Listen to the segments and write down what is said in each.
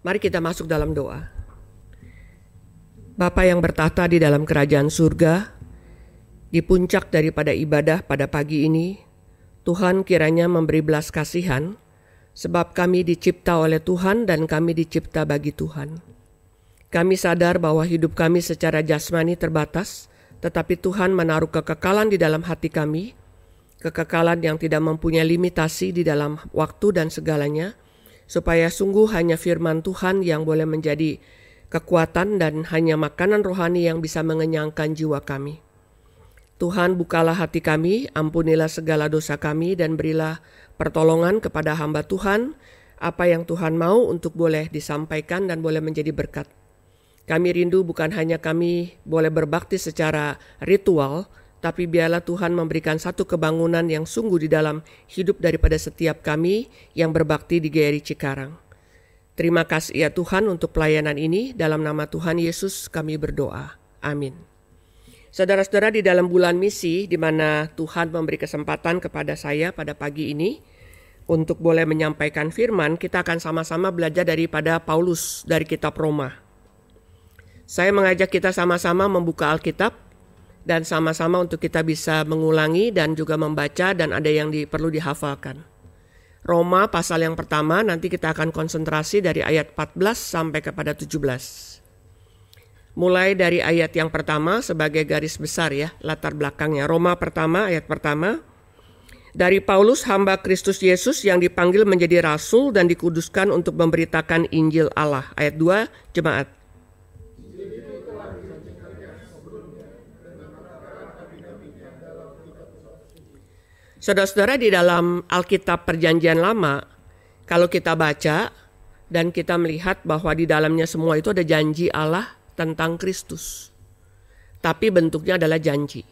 Mari kita masuk dalam doa. Bapa yang bertahta di dalam kerajaan surga, di puncak daripada ibadah pada pagi ini, Tuhan kiranya memberi belas kasihan, sebab kami dicipta oleh Tuhan dan kami dicipta bagi Tuhan. Kami sadar bahwa hidup kami secara jasmani terbatas, tetapi Tuhan menaruh kekekalan di dalam hati kami, kekekalan yang tidak mempunyai limitasi di dalam waktu dan segalanya, supaya sungguh hanya firman Tuhan yang boleh menjadi kekuatan dan hanya makanan rohani yang bisa mengenyangkan jiwa kami. Tuhan, bukalah hati kami, ampunilah segala dosa kami, dan berilah pertolongan kepada hamba Tuhan, apa yang Tuhan mau untuk boleh disampaikan dan boleh menjadi berkat. Kami rindu bukan hanya kami boleh berbakti secara ritual, tapi biarlah Tuhan memberikan satu kebangunan yang sungguh di dalam hidup daripada setiap kami yang berbakti di GRI Cikarang. Terima kasih ya Tuhan untuk pelayanan ini, dalam nama Tuhan Yesus kami berdoa. Amin. Saudara-saudara, di dalam bulan misi di mana Tuhan memberi kesempatan kepada saya pada pagi ini untuk boleh menyampaikan firman, kita akan sama-sama belajar daripada Paulus dari kitab Roma. Saya mengajak kita sama-sama membuka Alkitab dan sama-sama untuk kita bisa mengulangi dan juga membaca dan ada yang perlu dihafalkan. Roma pasal yang pertama, nanti kita akan konsentrasi dari ayat 14 sampai kepada 17. Mulai dari ayat yang pertama sebagai garis besar ya, latar belakangnya. Roma pertama, ayat pertama. Dari Paulus, hamba Kristus Yesus yang dipanggil menjadi rasul dan dikuduskan untuk memberitakan Injil Allah. Ayat 2, jemaat. Saudara-saudara, di dalam Alkitab Perjanjian Lama, kalau kita baca dan kita melihat bahwa di dalamnya semua itu ada janji Allah tentang Kristus. Tapi bentuknya adalah janji.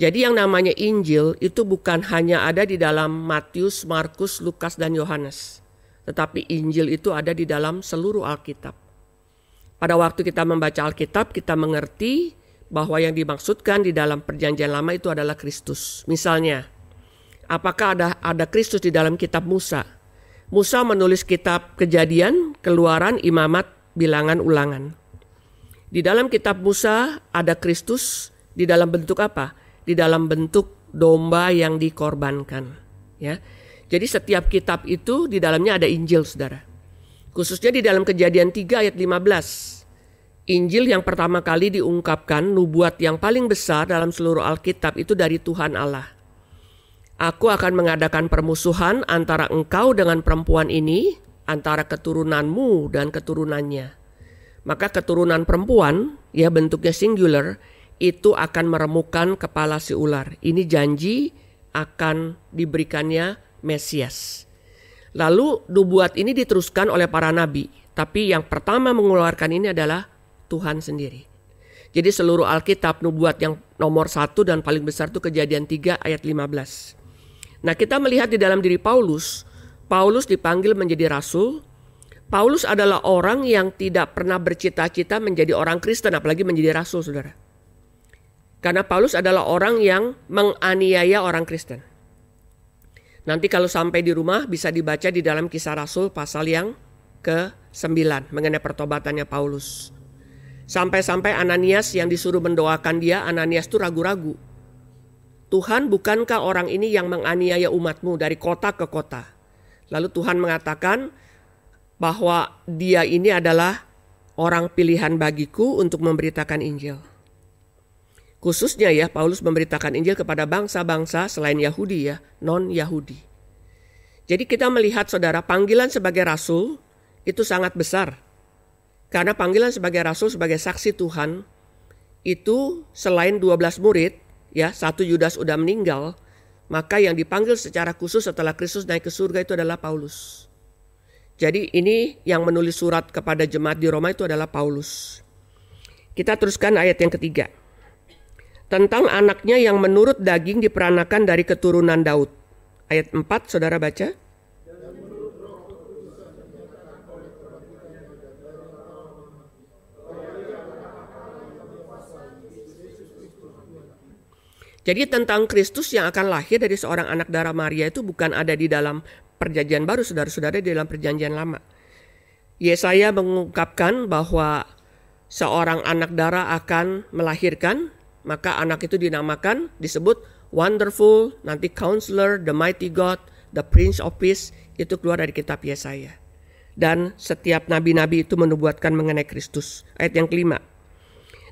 Jadi yang namanya Injil itu bukan hanya ada di dalam Matius, Markus, Lukas, dan Yohanes. Tetapi Injil itu ada di dalam seluruh Alkitab. Pada waktu kita membaca Alkitab, kita mengerti bahwa yang dimaksudkan di dalam Perjanjian Lama itu adalah Kristus. Misalnya, apakah ada Kristus di dalam kitab Musa? Musa menulis kitab Kejadian, Keluaran, Imamat, Bilangan, Ulangan. Di dalam kitab Musa ada Kristus di dalam bentuk apa? Di dalam bentuk domba yang dikorbankan. Ya. Jadi setiap kitab itu di dalamnya ada Injil, saudara. Khususnya di dalam Kejadian 3 ayat 15. Injil yang pertama kali diungkapkan, nubuat yang paling besar dalam seluruh Alkitab itu dari Tuhan Allah. Aku akan mengadakan permusuhan antara engkau dengan perempuan ini, antara keturunanmu dan keturunannya. Maka keturunan perempuan, ya bentuknya singular, itu akan meremukkan kepala si ular. Ini janji akan diberikannya Mesias. Lalu nubuat ini diteruskan oleh para nabi, tapi yang pertama mengeluarkan ini adalah Tuhan sendiri. Jadi seluruh Alkitab nubuat yang nomor 1 dan paling besar itu Kejadian 3 ayat 15. Nah, kita melihat di dalam diri Paulus dipanggil menjadi rasul. Paulus adalah orang yang tidak pernah bercita-cita menjadi orang Kristen, apalagi menjadi rasul, saudara. Karena Paulus adalah orang yang menganiaya orang Kristen. Nanti kalau sampai di rumah bisa dibaca di dalam Kisah Rasul pasal yang ke-9 mengenai pertobatannya Paulus. Sampai-sampai Ananias yang disuruh mendoakan dia, Ananias itu ragu-ragu. Tuhan, bukankah orang ini yang menganiaya umatmu dari kota ke kota? Lalu Tuhan mengatakan bahwa dia ini adalah orang pilihan bagiku untuk memberitakan Injil. Khususnya ya, Paulus memberitakan Injil kepada bangsa-bangsa selain Yahudi ya, non-Yahudi. Jadi kita melihat saudara, panggilan sebagai rasul itu sangat besar. Karena panggilan sebagai rasul, sebagai saksi Tuhan, itu selain 12 murid, ya, 1 Yudas udah meninggal, maka yang dipanggil secara khusus setelah Kristus naik ke surga itu adalah Paulus. Jadi ini yang menulis surat kepada jemaat di Roma itu adalah Paulus. Kita teruskan ayat yang ketiga. Tentang anaknya yang menurut daging diperanakan dari keturunan Daud. Ayat 4, saudara baca. Jadi tentang Kristus yang akan lahir dari seorang anak darah Maria itu bukan ada di dalam perjanjian baru, saudara-saudara, di dalam perjanjian lama. Yesaya mengungkapkan bahwa seorang anak darah akan melahirkan, maka anak itu disebut Wonderful, nanti Counselor, The Mighty God, The Prince of Peace, itu keluar dari kitab Yesaya. Dan setiap nabi-nabi itu menubuatkan mengenai Kristus. Ayat yang kelima.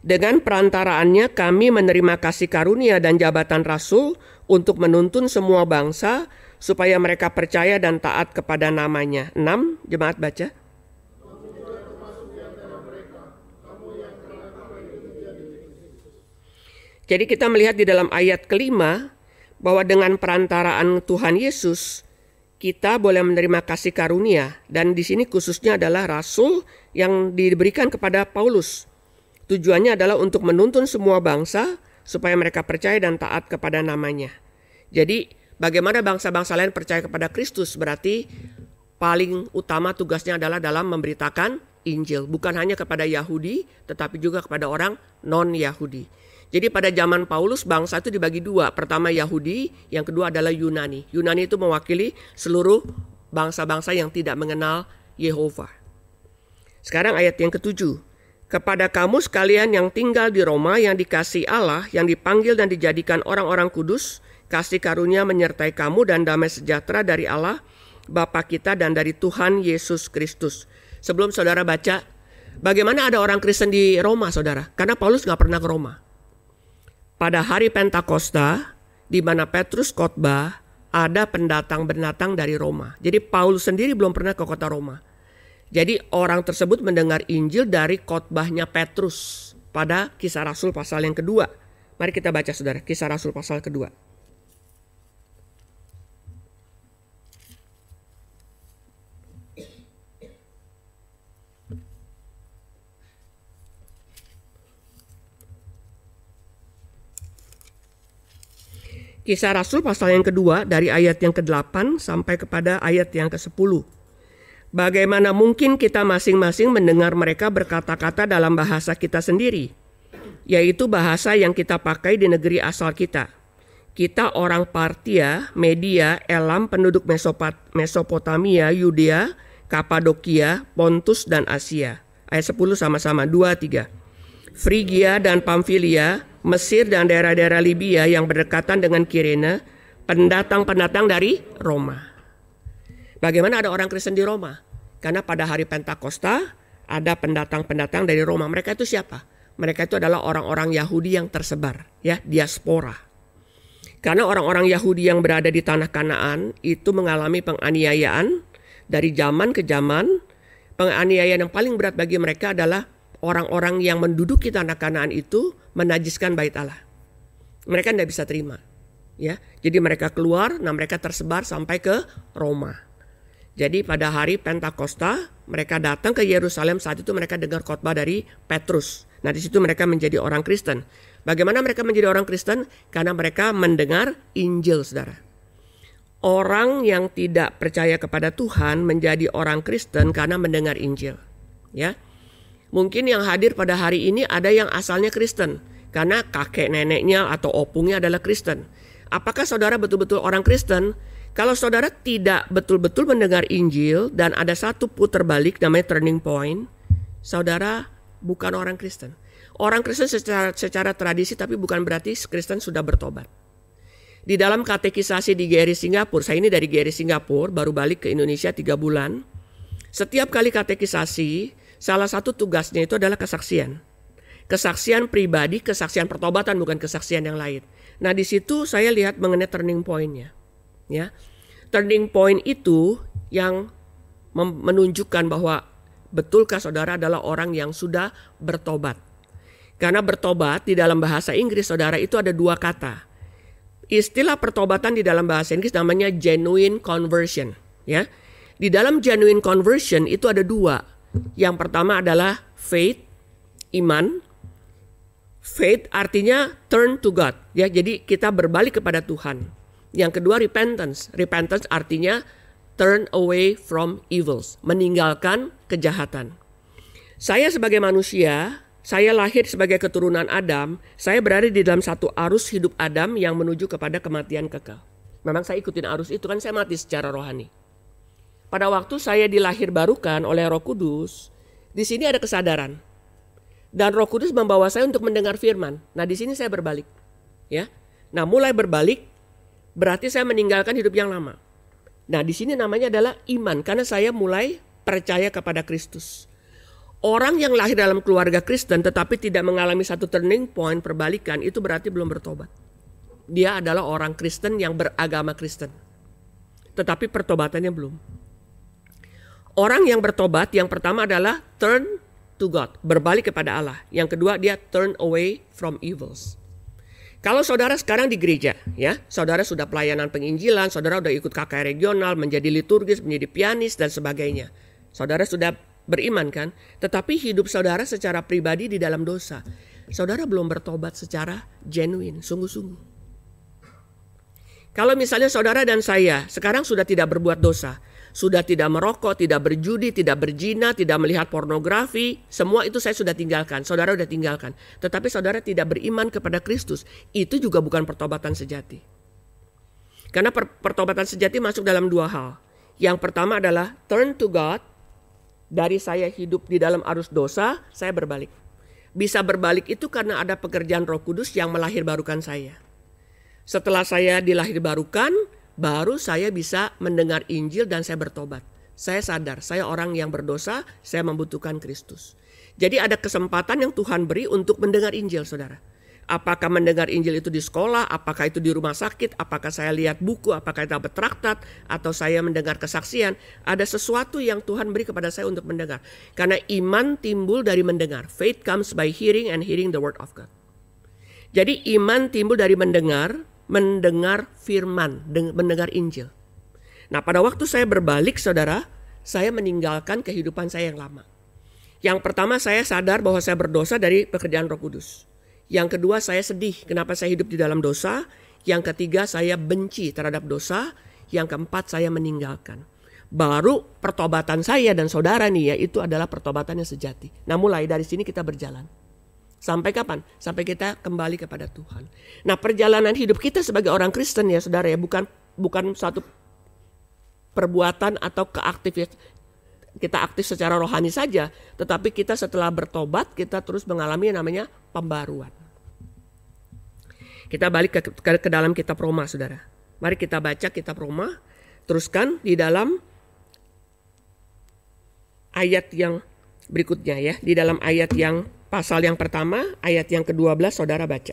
Dengan perantaraannya kami menerima kasih karunia dan jabatan rasul untuk menuntun semua bangsa supaya mereka percaya dan taat kepada namanya. 6, jemaat baca. Jadi kita melihat di dalam ayat kelima bahwa dengan perantaraan Tuhan Yesus kita boleh menerima kasih karunia, dan di sini khususnya adalah rasul yang diberikan kepada Paulus. Tujuannya adalah untuk menuntun semua bangsa supaya mereka percaya dan taat kepada namanya. Jadi bagaimana bangsa-bangsa lain percaya kepada Kristus, berarti paling utama tugasnya adalah dalam memberitakan Injil. Bukan hanya kepada Yahudi, tetapi juga kepada orang non-Yahudi. Jadi pada zaman Paulus bangsa itu dibagi dua. Pertama Yahudi, yang kedua adalah Yunani. Yunani itu mewakili seluruh bangsa-bangsa yang tidak mengenal Yehova. Sekarang ayat yang ketujuh. Kepada kamu sekalian yang tinggal di Roma, yang dikasihi Allah, yang dipanggil dan dijadikan orang-orang kudus, kasih karunia menyertai kamu dan damai sejahtera dari Allah, Bapa kita dan dari Tuhan Yesus Kristus. Sebelum saudara baca, bagaimana ada orang Kristen di Roma, saudara? Karena Paulus nggak pernah ke Roma. Pada hari Pentakosta, di mana Petrus khotbah, ada pendatang-pendatang dari Roma. Jadi Paulus sendiri belum pernah ke kota Roma. Jadi orang tersebut mendengar Injil dari khotbahnya Petrus pada Kisah Rasul pasal yang kedua. Mari kita baca saudara, Kisah Rasul pasal kedua. Kisah Rasul pasal yang kedua dari ayat yang ke-8 sampai kepada ayat yang ke-10. Bagaimana mungkin kita masing-masing mendengar mereka berkata-kata dalam bahasa kita sendiri, yaitu bahasa yang kita pakai di negeri asal kita. Kita orang Partia, Media, Elam, penduduk Mesopotamia, Yudea, Kapadokia, Pontus, dan Asia. Ayat 10 sama-sama, 2-3. Frigia dan Pamfilia, Mesir dan daerah-daerah Libya yang berdekatan dengan Kirene, pendatang-pendatang dari Roma. Bagaimana ada orang Kristen di Roma? Karena pada hari Pentakosta ada pendatang-pendatang dari Roma. Mereka itu siapa? Mereka itu adalah orang-orang Yahudi yang tersebar, ya, diaspora. Karena orang-orang Yahudi yang berada di tanah Kanaan itu mengalami penganiayaan dari zaman ke zaman. Penganiayaan yang paling berat bagi mereka adalah orang-orang yang menduduki tanah Kanaan itu menajiskan bait Allah. Mereka tidak bisa terima, ya. Jadi mereka keluar, mereka tersebar sampai ke Roma. Jadi pada hari Pentakosta mereka datang ke Yerusalem, saat itu mereka dengar khotbah dari Petrus. Nah di situ mereka menjadi orang Kristen. Bagaimana mereka menjadi orang Kristen? Karena mereka mendengar Injil, saudara. Orang yang tidak percaya kepada Tuhan menjadi orang Kristen karena mendengar Injil. Ya, mungkin yang hadir pada hari ini ada yang asalnya Kristen karena kakek neneknya atau opungnya adalah Kristen. Apakah saudara betul-betul orang Kristen? Kalau saudara tidak betul-betul mendengar Injil dan ada satu putar balik namanya turning point, saudara bukan orang Kristen. Orang Kristen secara tradisi, tapi bukan berarti Kristen sudah bertobat. Di dalam katekisasi di GRI Singapura, saya ini dari GRI Singapura, baru balik ke Indonesia 3 bulan. Setiap kali katekisasi, salah satu tugasnya itu adalah kesaksian. Kesaksian pribadi, kesaksian pertobatan, bukan kesaksian yang lain. Nah di situ saya lihat mengenai turning point-nya. Ya, turning point itu yang menunjukkan bahwa betulkah saudara adalah orang yang sudah bertobat. Karena bertobat di dalam bahasa Inggris, saudara, itu ada 2 kata. Istilah pertobatan di dalam bahasa Inggris namanya genuine conversion. Ya, di dalam genuine conversion itu ada 2. Yang pertama adalah faith, iman. Faith artinya turn to God. Ya, jadi kita berbalik kepada Tuhan. Yang kedua repentance. Repentance artinya turn away from evils, meninggalkan kejahatan. Saya sebagai manusia, saya lahir sebagai keturunan Adam, saya berada di dalam satu arus hidup Adam yang menuju kepada kematian kekal. Memang saya ikutin arus itu, kan saya mati secara rohani. pada waktu saya dilahirbarukan oleh Roh Kudus, di sini ada kesadaran. Dan Roh Kudus membawa saya untuk mendengar firman. Nah, di sini saya berbalik, ya. Nah, mulai berbalik berarti saya meninggalkan hidup yang lama. Nah, di sini namanya adalah iman karena saya mulai percaya kepada Kristus. Orang yang lahir dalam keluarga Kristen tetapi tidak mengalami satu turning point perbalikan itu berarti belum bertobat. Dia adalah orang Kristen yang beragama Kristen. Tetapi pertobatannya belum. Orang yang bertobat yang pertama adalah turn to God, berbalik kepada Allah. Yang kedua dia turn away from evils. Kalau saudara sekarang di gereja, ya, saudara sudah pelayanan penginjilan, saudara sudah ikut KKR regional, menjadi liturgis, menjadi pianis dan sebagainya. Saudara sudah beriman kan? Tetapi hidup saudara secara pribadi di dalam dosa. Saudara belum bertobat secara genuine, sungguh-sungguh. Kalau misalnya saudara dan saya sekarang sudah tidak berbuat dosa, sudah tidak merokok, tidak berjudi, tidak berzina, tidak melihat pornografi, semua itu saya sudah tinggalkan, saudara sudah tinggalkan. Tetapi saudara tidak beriman kepada Kristus, itu juga bukan pertobatan sejati. Karena pertobatan sejati masuk dalam dua hal. Yang pertama adalah turn to God, dari saya hidup di dalam arus dosa, saya berbalik. Bisa berbalik itu karena ada pekerjaan Roh Kudus yang melahirbarukan saya. Setelah saya dilahirbarukan, baru saya bisa mendengar Injil dan saya bertobat. Saya sadar, saya orang yang berdosa, saya membutuhkan Kristus. Jadi ada kesempatan yang Tuhan beri untuk mendengar Injil, saudara. Apakah mendengar Injil itu di sekolah, apakah itu di rumah sakit, apakah saya lihat buku, apakah itu traktat, atau saya mendengar kesaksian. Ada sesuatu yang Tuhan beri kepada saya untuk mendengar. Karena iman timbul dari mendengar. Faith comes by hearing and hearing the word of God. Jadi iman timbul dari mendengar firman, mendengar Injil. Nah, pada waktu saya berbalik, saudara, saya meninggalkan kehidupan saya yang lama. Yang pertama, saya sadar bahwa saya berdosa dari pekerjaan Roh Kudus. Yang kedua, saya sedih kenapa saya hidup di dalam dosa. Yang ketiga, saya benci terhadap dosa. Yang keempat, saya meninggalkan. Baru pertobatan saya dan saudara nih ya, itu adalah pertobatan yang sejati. Nah, mulai dari sini kita berjalan. Sampai kapan? Sampai kita kembali kepada Tuhan. Nah, perjalanan hidup kita sebagai orang Kristen ya saudara ya, bukan satu perbuatan atau keaktifan. Kita aktif secara rohani saja, tetapi kita setelah bertobat kita terus mengalami yang namanya pembaruan. Kita balik ke dalam kitab Roma, saudara. Mari kita baca kitab Roma, teruskan di dalam ayat yang berikutnya ya, di dalam ayat yang pasal yang pertama, ayat yang ke-12 saudara baca.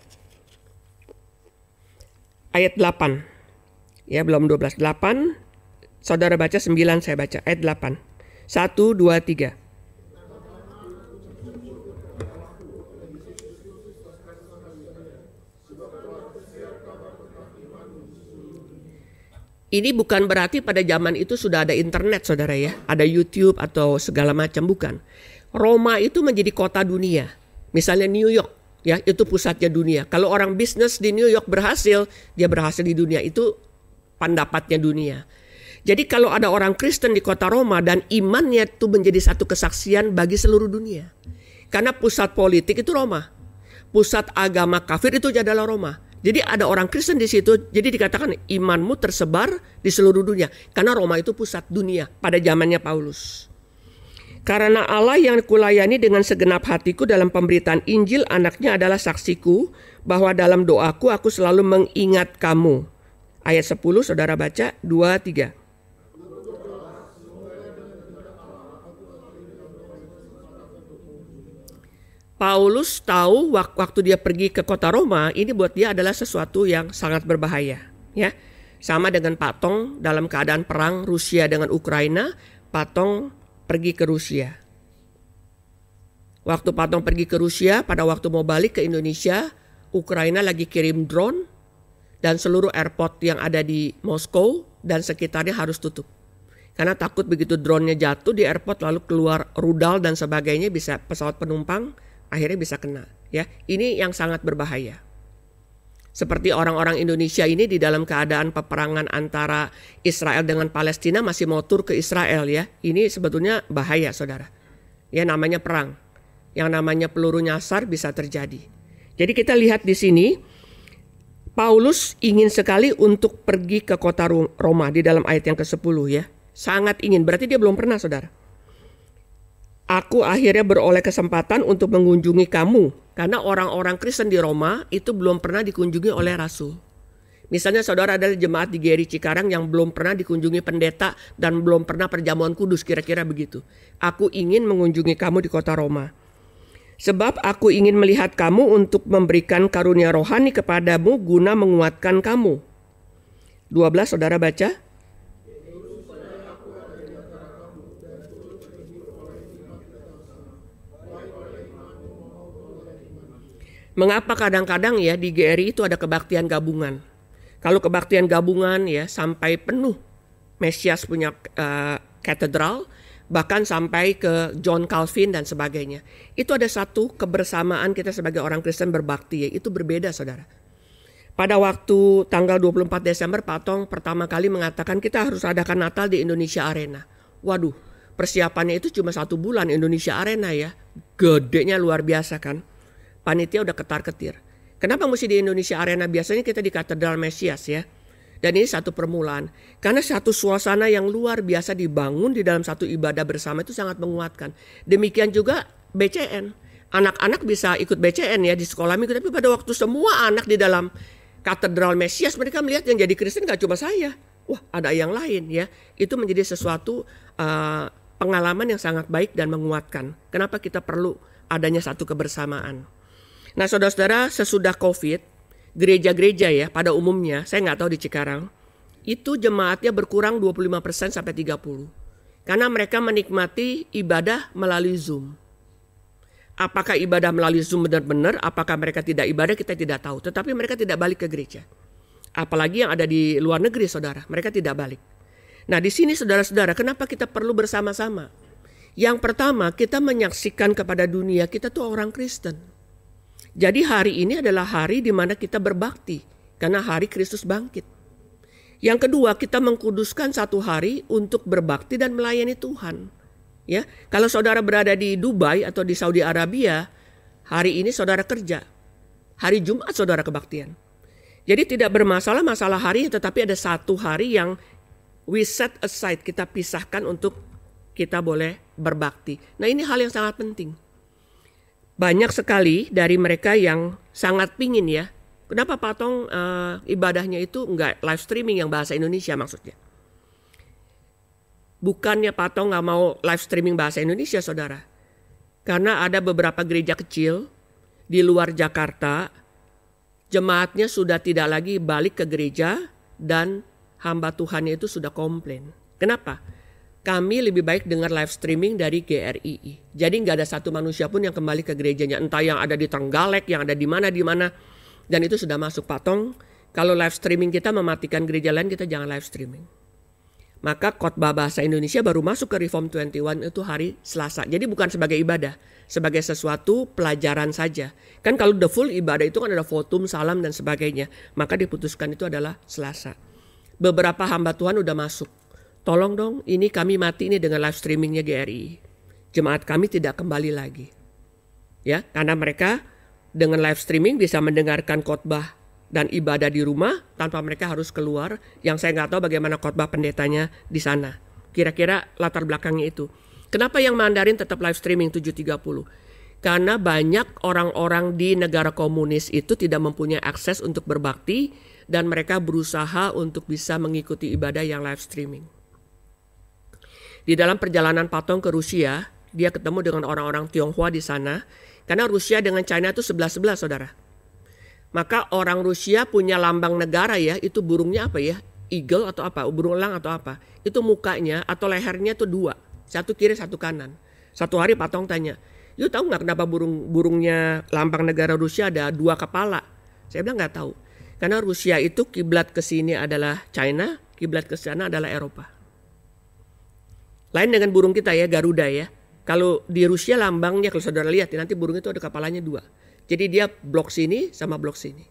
Ayat 8. Ya, belum 12. 8. Saudara baca 9, saya baca. Ayat 8. 1, 2, 3. Ini bukan berarti pada zaman itu sudah ada internet, saudara ya. Ada YouTube atau segala macam, bukan. Roma itu menjadi kota dunia. Misalnya New York, ya, itu pusatnya dunia. Kalau orang bisnis di New York berhasil, dia berhasil di dunia. Itu pendapatnya dunia. Jadi kalau ada orang Kristen di kota Roma dan imannya itu menjadi satu kesaksian bagi seluruh dunia. Karena pusat politik itu Roma. Pusat agama kafir itu adalah Roma. Jadi ada orang Kristen di situ, jadi dikatakan imanmu tersebar di seluruh dunia. Karena Roma itu pusat dunia pada zamannya Paulus. Karena Allah yang kulayani dengan segenap hatiku dalam pemberitaan Injil anaknya adalah saksiku bahwa dalam doaku aku selalu mengingat kamu. Ayat 10 saudara baca 2, 3. Paulus tahu waktu dia pergi ke kota Roma ini buat dia adalah sesuatu yang sangat berbahaya. Ya, sama dengan Pak Tong dalam keadaan perang Rusia dengan Ukraina, Pak Tong pergi ke Rusia. Waktu Pak Tong pergi ke Rusia, pada waktu mau balik ke Indonesia, Ukraina lagi kirim drone dan seluruh airport yang ada di Moskow dan sekitarnya harus tutup. Karena takut begitu drone-nya jatuh di airport lalu keluar rudal dan sebagainya, bisa pesawat penumpang akhirnya bisa kena. Ya, ini yang sangat berbahaya. Seperti orang-orang Indonesia ini di dalam keadaan peperangan antara Israel dengan Palestina masih mau tur ke Israel ya. Ini sebetulnya bahaya saudara. Ya namanya perang. Yang namanya peluru nyasar bisa terjadi. Jadi kita lihat di sini Paulus ingin sekali untuk pergi ke kota Roma di dalam ayat yang ke-10 ya. Sangat ingin, berarti dia belum pernah, saudara. Aku akhirnya beroleh kesempatan untuk mengunjungi kamu. Karena orang-orang Kristen di Roma itu belum pernah dikunjungi oleh Rasul. Misalnya saudara adalah jemaat di GRI Cikarang yang belum pernah dikunjungi pendeta dan belum pernah perjamuan kudus, kira-kira begitu. Aku ingin mengunjungi kamu di kota Roma. Sebab aku ingin melihat kamu untuk memberikan karunia rohani kepadamu guna menguatkan kamu. 12 saudara baca. Mengapa kadang-kadang ya di GRI itu ada kebaktian gabungan. Kalau kebaktian gabungan ya sampai penuh, Mesias punya katedral, bahkan sampai ke John Calvin dan sebagainya. Itu ada satu kebersamaan kita sebagai orang Kristen berbakti ya, itu berbeda saudara. Pada waktu tanggal 24 Desember Pak Tong pertama kali mengatakan kita harus adakan Natal di Indonesia Arena. Waduh, persiapannya itu cuma 1 bulan Indonesia Arena ya, gedenya luar biasa kan. Panitia udah ketar-ketir. Kenapa mesti di Indonesia Arena? Biasanya kita di Katedral Mesias ya. Dan ini satu permulaan. Karena satu suasana yang luar biasa dibangun di dalam satu ibadah bersama itu sangat menguatkan. Demikian juga BCN. Anak-anak bisa ikut BCN ya di sekolah minggu. Tapi pada waktu semua anak di dalam Katedral Mesias, mereka melihat yang jadi Kristen gak cuma saya. Wah, ada yang lain ya. Itu menjadi sesuatu pengalaman yang sangat baik dan menguatkan. Kenapa kita perlu adanya satu kebersamaan. Nah saudara-saudara, sesudah COVID, gereja-gereja ya pada umumnya, saya nggak tahu di Cikarang, itu jemaatnya berkurang 25% sampai 30%. Karena mereka menikmati ibadah melalui Zoom. Apakah ibadah melalui Zoom benar-benar, apakah mereka tidak ibadah, kita tidak tahu. Tetapi mereka tidak balik ke gereja. Apalagi yang ada di luar negeri saudara, mereka tidak balik. Nah di sini saudara-saudara, kenapa kita perlu bersama-sama? Yang pertama, kita menyaksikan kepada dunia, kita tuh orang Kristen. Jadi hari ini adalah hari di mana kita berbakti karena hari Kristus bangkit. Yang kedua, kita mengkuduskan satu hari untuk berbakti dan melayani Tuhan. Ya, kalau saudara berada di Dubai atau di Saudi Arabia, hari ini saudara kerja. Hari Jumat saudara kebaktian. Jadi tidak bermasalah masalah hari, tetapi ada satu hari yang we set aside, kita pisahkan untuk kita boleh berbakti. Nah ini hal yang sangat penting. Banyak sekali dari mereka yang sangat pingin ya. Kenapa Pak Tong ibadahnya itu enggak live streaming yang bahasa Indonesia maksudnya? Bukannya Pak Tong nggak mau live streaming bahasa Indonesia saudara. Karena ada beberapa gereja kecil di luar Jakarta, jemaatnya sudah tidak lagi balik ke gereja dan hamba Tuhannya itu sudah komplain. Kenapa? Kami lebih baik dengar live streaming dari GRII. Jadi nggak ada satu manusia pun yang kembali ke gerejanya. Entah yang ada di Trenggalek, yang ada di mana. Dan itu sudah masuk Pak Tong. Kalau live streaming kita mematikan gereja lain, kita jangan live streaming. Maka khotbah bahasa Indonesia baru masuk ke Reform 21 itu hari Selasa. Jadi bukan sebagai ibadah, sebagai sesuatu pelajaran saja. Kan kalau the full ibadah itu kan ada votum, salam dan sebagainya. Maka diputuskan itu adalah Selasa. Beberapa hamba Tuhan udah masuk. Tolong dong, ini kami mati ini dengan live streamingnya GRI. Jemaat kami tidak kembali lagi. Ya, karena mereka dengan live streaming bisa mendengarkan khotbah dan ibadah di rumah tanpa mereka harus keluar. Yang saya nggak tahu bagaimana khotbah pendetanya di sana. Kira-kira latar belakangnya itu. Kenapa yang Mandarin tetap live streaming 7.30? Karena banyak orang-orang di negara komunis itu tidak mempunyai akses untuk berbakti dan mereka berusaha untuk bisa mengikuti ibadah yang live streaming. Di dalam perjalanan Pak Tong ke Rusia, dia ketemu dengan orang-orang Tionghoa di sana. Karena Rusia dengan China itu 11-11 saudara. Maka orang Rusia punya lambang negara ya, itu burungnya apa ya? Eagle atau apa? Burung elang atau apa? Itu mukanya atau lehernya itu 2. Satu kiri, satu kanan. Satu hari Pak Tong tanya, "You tahu nggak kenapa burungnya lambang negara Rusia ada 2 kepala?" Saya bilang nggak tahu. Karena Rusia itu kiblat ke sini adalah China, kiblat ke sana adalah Eropa. Lain dengan burung kita ya, Garuda ya. Kalau di Rusia lambangnya, kalau saudara lihat nanti burung itu ada kepalanya 2. Jadi dia blok sini sama blok sini.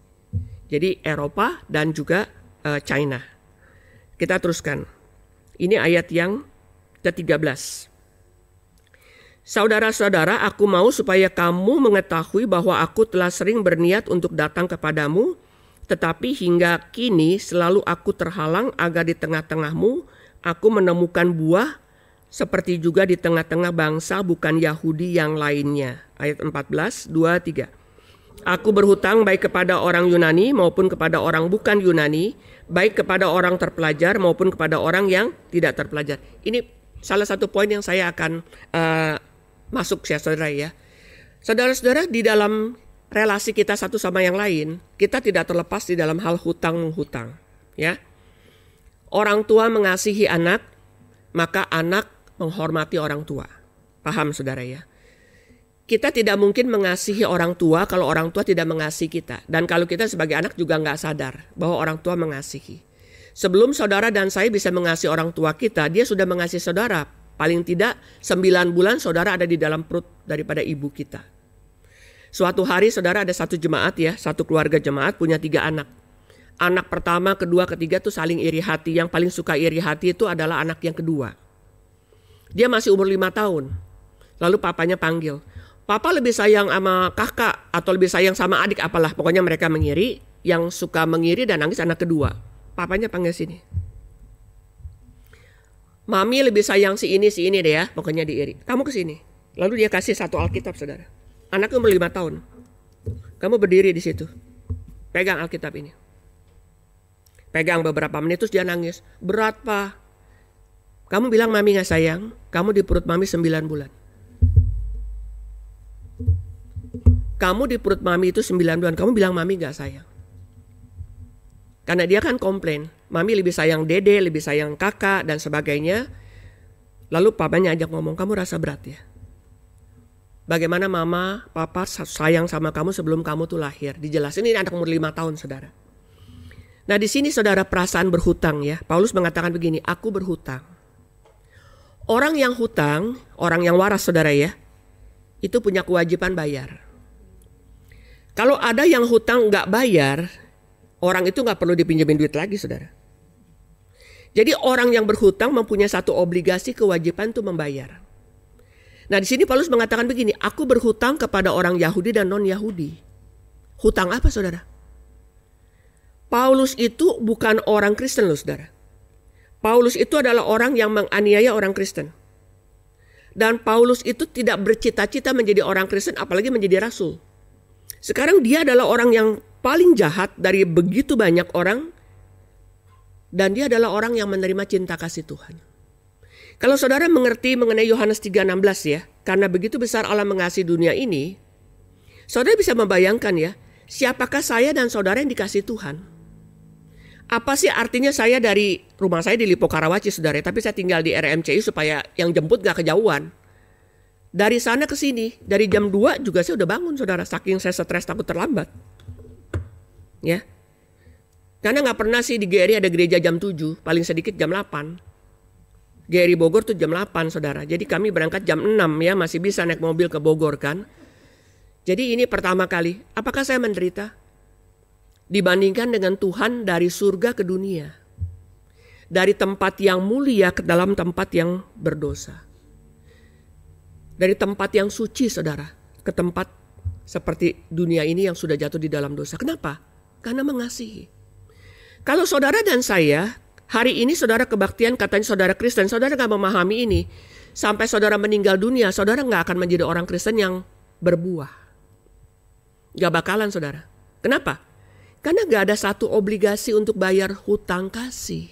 Jadi Eropa dan juga China. Kita teruskan. Ini ayat yang ke-13. Saudara-saudara, aku mau supaya kamu mengetahui bahwa aku telah sering berniat untuk datang kepadamu, tetapi hingga kini selalu aku terhalang agar di tengah-tengahmu Aku menemukan buah seperti juga di tengah-tengah bangsa bukan Yahudi yang lainnya. Ayat 14, 2, 3. Aku berhutang baik kepada orang Yunani maupun kepada orang bukan Yunani, baik kepada orang terpelajar maupun kepada orang yang tidak terpelajar. Ini salah satu poin yang saya akan masuk ya saudara ya. Saudara-saudara, di dalam relasi kita satu sama yang lain, kita tidak terlepas di dalam hal hutang-menghutang. Ya. Orang tua mengasihi anak, maka anak menghormati orang tua. Paham saudara ya? Kita tidak mungkin mengasihi orang tua kalau orang tua tidak mengasihi kita. Dan kalau kita sebagai anak juga nggak sadar bahwa orang tua mengasihi. Sebelum saudara dan saya bisa mengasihi orang tua kita, dia sudah mengasihi saudara. Paling tidak 9 bulan saudara ada di dalam perut daripada ibu kita. Suatu hari saudara ada satu jemaat ya, satu keluarga jemaat punya 3 anak. Anak pertama, kedua, ketiga tuh saling iri hati. Yang paling suka iri hati itu adalah anak yang kedua. Dia masih umur 5 tahun. Lalu papanya panggil. Papa lebih sayang sama kakak atau lebih sayang sama adik apalah. Pokoknya mereka mengiri. Yang suka mengiri dan nangis anak kedua. Papanya panggil sini. Mami lebih sayang si ini deh ya. Pokoknya diiri. Kamu ke sini. Lalu dia kasih satu Alkitab saudara. Anaknya umur 5 tahun. Kamu berdiri di situ. Pegang Alkitab ini. Pegang beberapa menit terus dia nangis. Berat pak. Kamu bilang mami gak sayang. Kamu di perut mami 9 bulan. Kamu di perut mami itu 9 bulan. Kamu bilang mami gak sayang. Karena dia kan komplain. Mami lebih sayang dede, lebih sayang kakak dan sebagainya. Lalu papanya ajak ngomong, kamu rasa berat ya? Bagaimana mama, papa sayang sama kamu sebelum kamu tuh lahir. Dijelasin ini anak umur 5 tahun saudara. Nah di sini saudara perasaan berhutang ya. Paulus mengatakan begini, aku berhutang. Orang yang hutang, orang yang waras saudara ya, itu punya kewajiban bayar. Kalau ada yang hutang gak bayar, orang itu gak perlu dipinjemin duit lagi saudara. Jadi orang yang berhutang mempunyai satu obligasi kewajiban untuk membayar. Nah di sini Paulus mengatakan begini, aku berhutang kepada orang Yahudi dan non-Yahudi. Hutang apa saudara? Paulus itu bukan orang Kristen loh saudara. Paulus itu adalah orang yang menganiaya orang Kristen. Dan Paulus itu tidak bercita-cita menjadi orang Kristen apalagi menjadi rasul. Sekarang dia adalah orang yang paling jahat dari begitu banyak orang. Dan dia adalah orang yang menerima cinta kasih Tuhan. Kalau saudara mengerti mengenai Yohanes 3:16 ya. Karena begitu besar Allah mengasihi dunia ini. Saudara bisa membayangkan ya. Siapakah saya dan saudara yang dikasih Tuhan? Apa sih artinya saya dari rumah saya di Lipo Karawaci saudara. Tapi saya tinggal di RMCI supaya yang jemput gak kejauhan. Dari sana ke sini. Dari jam 2 juga saya udah bangun saudara. Saking saya stres takut terlambat. Ya. Karena gak pernah sih di GRI ada gereja jam 7. Paling sedikit jam 8. GRI Bogor tuh jam 8 saudara. Jadi kami berangkat jam 6 ya. Masih bisa naik mobil ke Bogor kan. Jadi ini pertama kali. Apakah saya menderita? Dibandingkan dengan Tuhan dari surga ke dunia. Dari tempat yang mulia ke dalam tempat yang berdosa. Dari tempat yang suci saudara. Ke tempat seperti dunia ini yang sudah jatuh di dalam dosa. Kenapa? Karena mengasihi. Kalau saudara dan saya, hari ini saudara kebaktian katanya saudara Kristen, saudara gak memahami ini. Sampai saudara meninggal dunia, saudara gak akan menjadi orang Kristen yang berbuah. Gak bakalan saudara. Kenapa? Karena gak ada satu obligasi untuk bayar hutang kasih.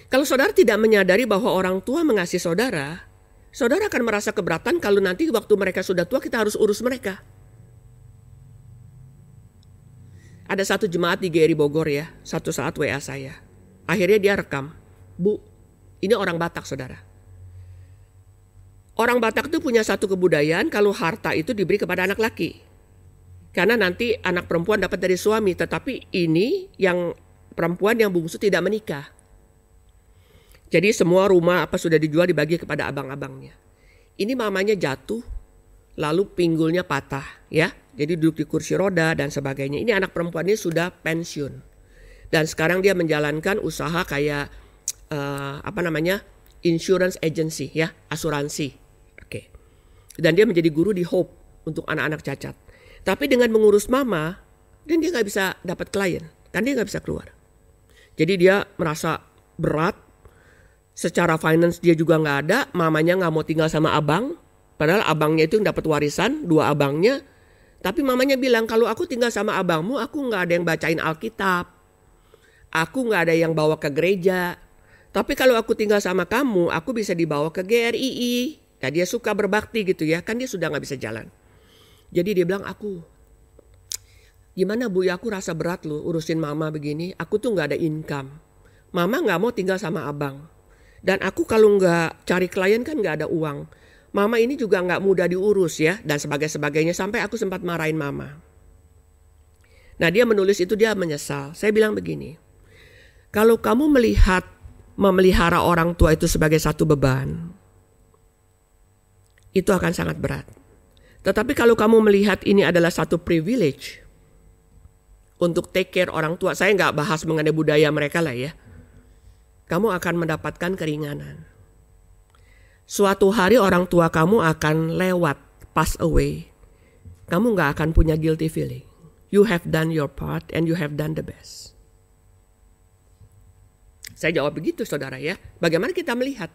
Kalau saudara tidak menyadari bahwa orang tua mengasihi saudara, saudara akan merasa keberatan kalau nanti waktu mereka sudah tua kita harus urus mereka. Ada satu jemaat di GRI Bogor ya, satu saat WA saya. Akhirnya dia rekam, Bu, ini orang Batak saudara. Orang Batak itu punya satu kebudayaan kalau harta itu diberi kepada anak laki. Karena nanti anak perempuan dapat dari suami, tetapi ini yang perempuan yang bungsu tidak menikah. Jadi semua rumah apa sudah dijual dibagi kepada abang-abangnya. Ini mamanya jatuh, lalu pinggulnya patah ya. Jadi duduk di kursi roda dan sebagainya. Ini anak perempuan ini sudah pensiun. Dan sekarang dia menjalankan usaha kayak insurance agency ya, asuransi. Oke. Dan dia menjadi guru di Hope untuk anak-anak cacat. Tapi dengan mengurus mama, dan dia nggak bisa dapat klien, kan dia nggak bisa keluar. Jadi dia merasa berat, secara finance dia juga nggak ada, mamanya nggak mau tinggal sama abang, padahal abangnya itu yang dapat warisan, 2 abangnya. Tapi mamanya bilang, kalau aku tinggal sama abangmu, aku nggak ada yang bacain Alkitab, aku nggak ada yang bawa ke gereja. Tapi kalau aku tinggal sama kamu, aku bisa dibawa ke GRII. Nah, dia suka berbakti gitu ya, kan dia sudah nggak bisa jalan. Jadi dia bilang, gimana Bu ya, aku rasa berat loh urusin mama begini, aku tuh nggak ada income. Mama nggak mau tinggal sama abang. Dan aku kalau nggak cari klien kan nggak ada uang. Mama ini juga nggak mudah diurus ya, dan sebagainya, sampai aku sempat marahin mama. Nah, dia menulis itu, dia menyesal. Saya bilang begini, kalau kamu memelihara orang tua itu sebagai satu beban, itu akan sangat berat. Tetapi kalau kamu melihat ini adalah satu privilege untuk take care orang tua, saya nggak bahas mengenai budaya mereka lah ya, kamu akan mendapatkan keringanan. Suatu hari orang tua kamu akan lewat, pass away. Kamu nggak akan punya guilty feeling. You have done your part and you have done the best. Saya jawab begitu saudara ya. Bagaimana kita melihat?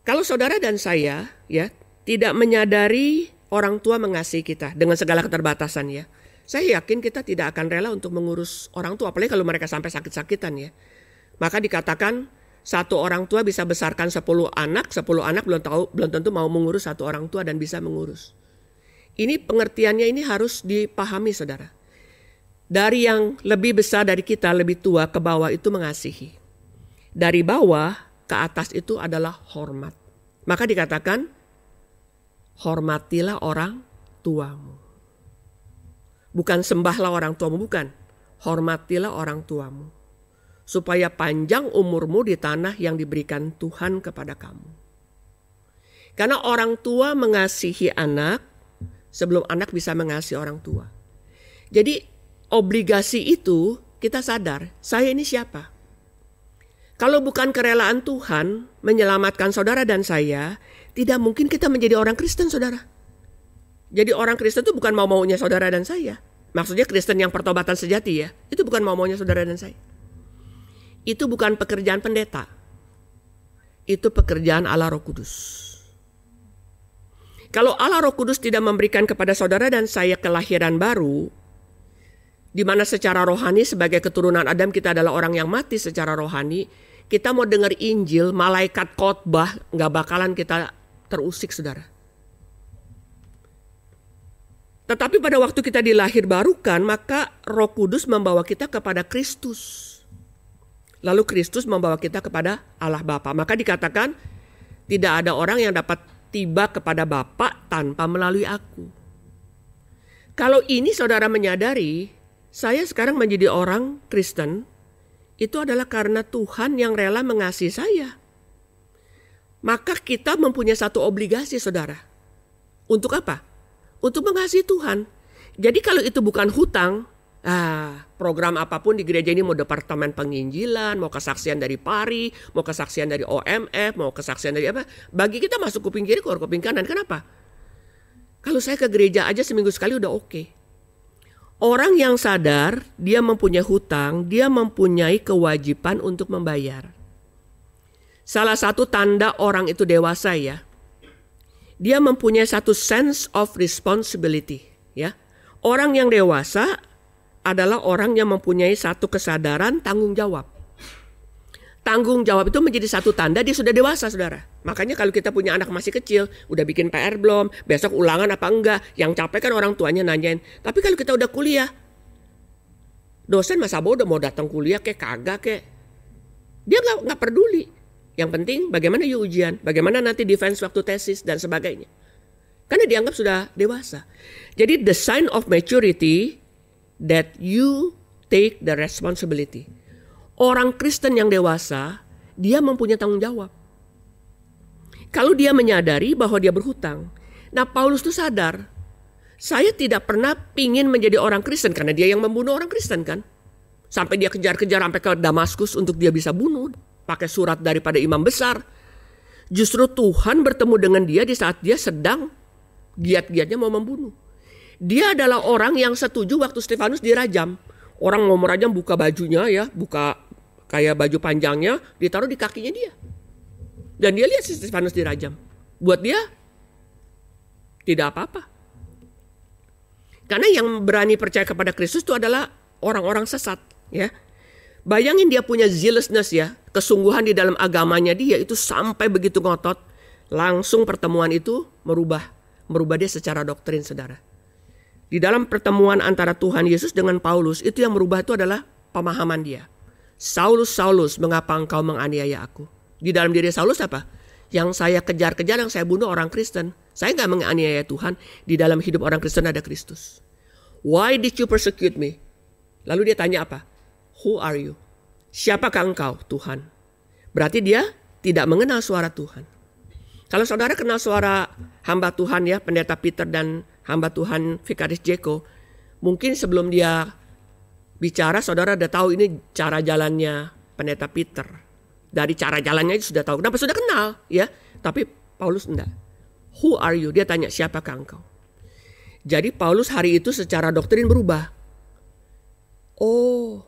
Kalau saudara dan saya ya tidak menyadari orang tua mengasihi kita dengan segala keterbatasan ya, saya yakin kita tidak akan rela untuk mengurus orang tua, apalagi kalau mereka sampai sakit-sakitan ya. Maka dikatakan satu orang tua bisa besarkan 10 anak belum tentu mau mengurus satu orang tua dan bisa mengurus. Ini pengertiannya ini harus dipahami saudara. Dari yang lebih besar dari kita, lebih tua ke bawah itu mengasihi. Dari bawah ke atas itu adalah hormat. Maka dikatakan, hormatilah orang tuamu. Bukan sembahlah orang tuamu, bukan. Hormatilah orang tuamu. Supaya panjang umurmu di tanah yang diberikan Tuhan kepada kamu. Karena orang tua mengasihi anak sebelum anak bisa mengasihi orang tua. Jadi obligasi itu kita sadar, saya ini siapa? Kalau bukan kerelaan Tuhan menyelamatkan saudara dan saya, tidak mungkin kita menjadi orang Kristen saudara. Jadi orang Kristen itu bukan mau-maunya saudara dan saya. Maksudnya Kristen yang pertobatan sejati ya, itu bukan mau-maunya saudara dan saya. Itu bukan pekerjaan pendeta. Itu pekerjaan Allah Roh Kudus. Kalau Allah Roh Kudus tidak memberikan kepada saudara dan saya kelahiran baru, di mana secara rohani sebagai keturunan Adam kita adalah orang yang mati secara rohani, kita mau dengar Injil, malaikat khotbah, gak bakalan kita terusik saudara. Tetapi pada waktu kita dilahir barukan, maka Roh Kudus membawa kita kepada Kristus. Lalu Kristus membawa kita kepada Allah Bapa. Maka dikatakan tidak ada orang yang dapat tiba kepada Bapa tanpa melalui aku. Kalau ini saudara menyadari, saya sekarang menjadi orang Kristen, itu adalah karena Tuhan yang rela mengasihi saya. Maka kita mempunyai satu obligasi saudara. Untuk apa? Untuk mengasihi Tuhan. Jadi kalau itu bukan hutang, program apapun di gereja ini, mau departemen penginjilan, mau kesaksian dari PARI, mau kesaksian dari OMF, mau kesaksian dari apa, bagi kita masuk kuping kiri keluar kuping kanan. Kenapa? Kalau saya ke gereja aja seminggu sekali udah oke. Orang yang sadar dia mempunyai hutang, dia mempunyai kewajiban untuk membayar. Salah satu tanda orang itu dewasa ya, dia mempunyai satu sense of responsibility ya. Orang yang dewasa adalah orang yang mempunyai satu kesadaran tanggung jawab. Tanggung jawab itu menjadi satu tanda dia sudah dewasa saudara. Makanya kalau kita punya anak masih kecil, udah bikin PR belum, besok ulangan apa enggak, yang capek kan orang tuanya nanyain. Tapi kalau kita udah kuliah, dosen masa bodoh mau datang kuliah kagak dia nggak peduli. Yang penting bagaimana you ujian, bagaimana nanti defense waktu tesis dan sebagainya. Karena dianggap sudah dewasa. Jadi the sign of maturity that you take the responsibility. Orang Kristen yang dewasa, dia mempunyai tanggung jawab. Kalau dia menyadari bahwa dia berhutang. Nah Paulus itu sadar, saya tidak pernah pingin menjadi orang Kristen karena dia yang membunuh orang Kristen kan. Sampai dia kejar-kejar sampai ke Damaskus untuk dia bisa bunuh. Pakai surat daripada imam besar. Justru Tuhan bertemu dengan dia di saat dia sedang giat-giatnya mau membunuh. Dia adalah orang yang setuju waktu Stefanus dirajam. Orang ngomor aja buka bajunya ya, buka kayak baju panjangnya, ditaruh di kakinya dia. Dan dia lihat Stefanus dirajam. Buat dia tidak apa-apa. Karena yang berani percaya kepada Kristus itu adalah orang-orang sesat, ya. Bayangin dia punya zealousness ya, kesungguhan di dalam agamanya dia itu sampai begitu ngotot, langsung pertemuan itu merubah dia secara doktrin, saudara. Di dalam pertemuan antara Tuhan Yesus dengan Paulus, itu yang merubah itu adalah pemahaman dia. Saulus, Saulus, mengapa engkau menganiaya aku? Di dalam diri Saulus apa? Yang saya kejar-kejar, yang saya bunuh orang Kristen. Saya gak menganiaya Tuhan. Di dalam hidup orang Kristen ada Kristus. Why did you persecute me? Lalu dia tanya apa? Who are you? Siapakah engkau, Tuhan? Berarti dia tidak mengenal suara Tuhan. Kalau saudara kenal suara hamba Tuhan ya, pendeta Peter dan hamba Tuhan Vikaris Jeko, mungkin sebelum dia bicara saudara udah tahu ini cara jalannya pendeta Peter. Dari cara jalannya itu sudah tahu. Kenapa sudah kenal ya? Tapi Paulus enggak. Who are you? Dia tanya siapakah engkau? Jadi Paulus hari itu secara doktrin berubah. Oh,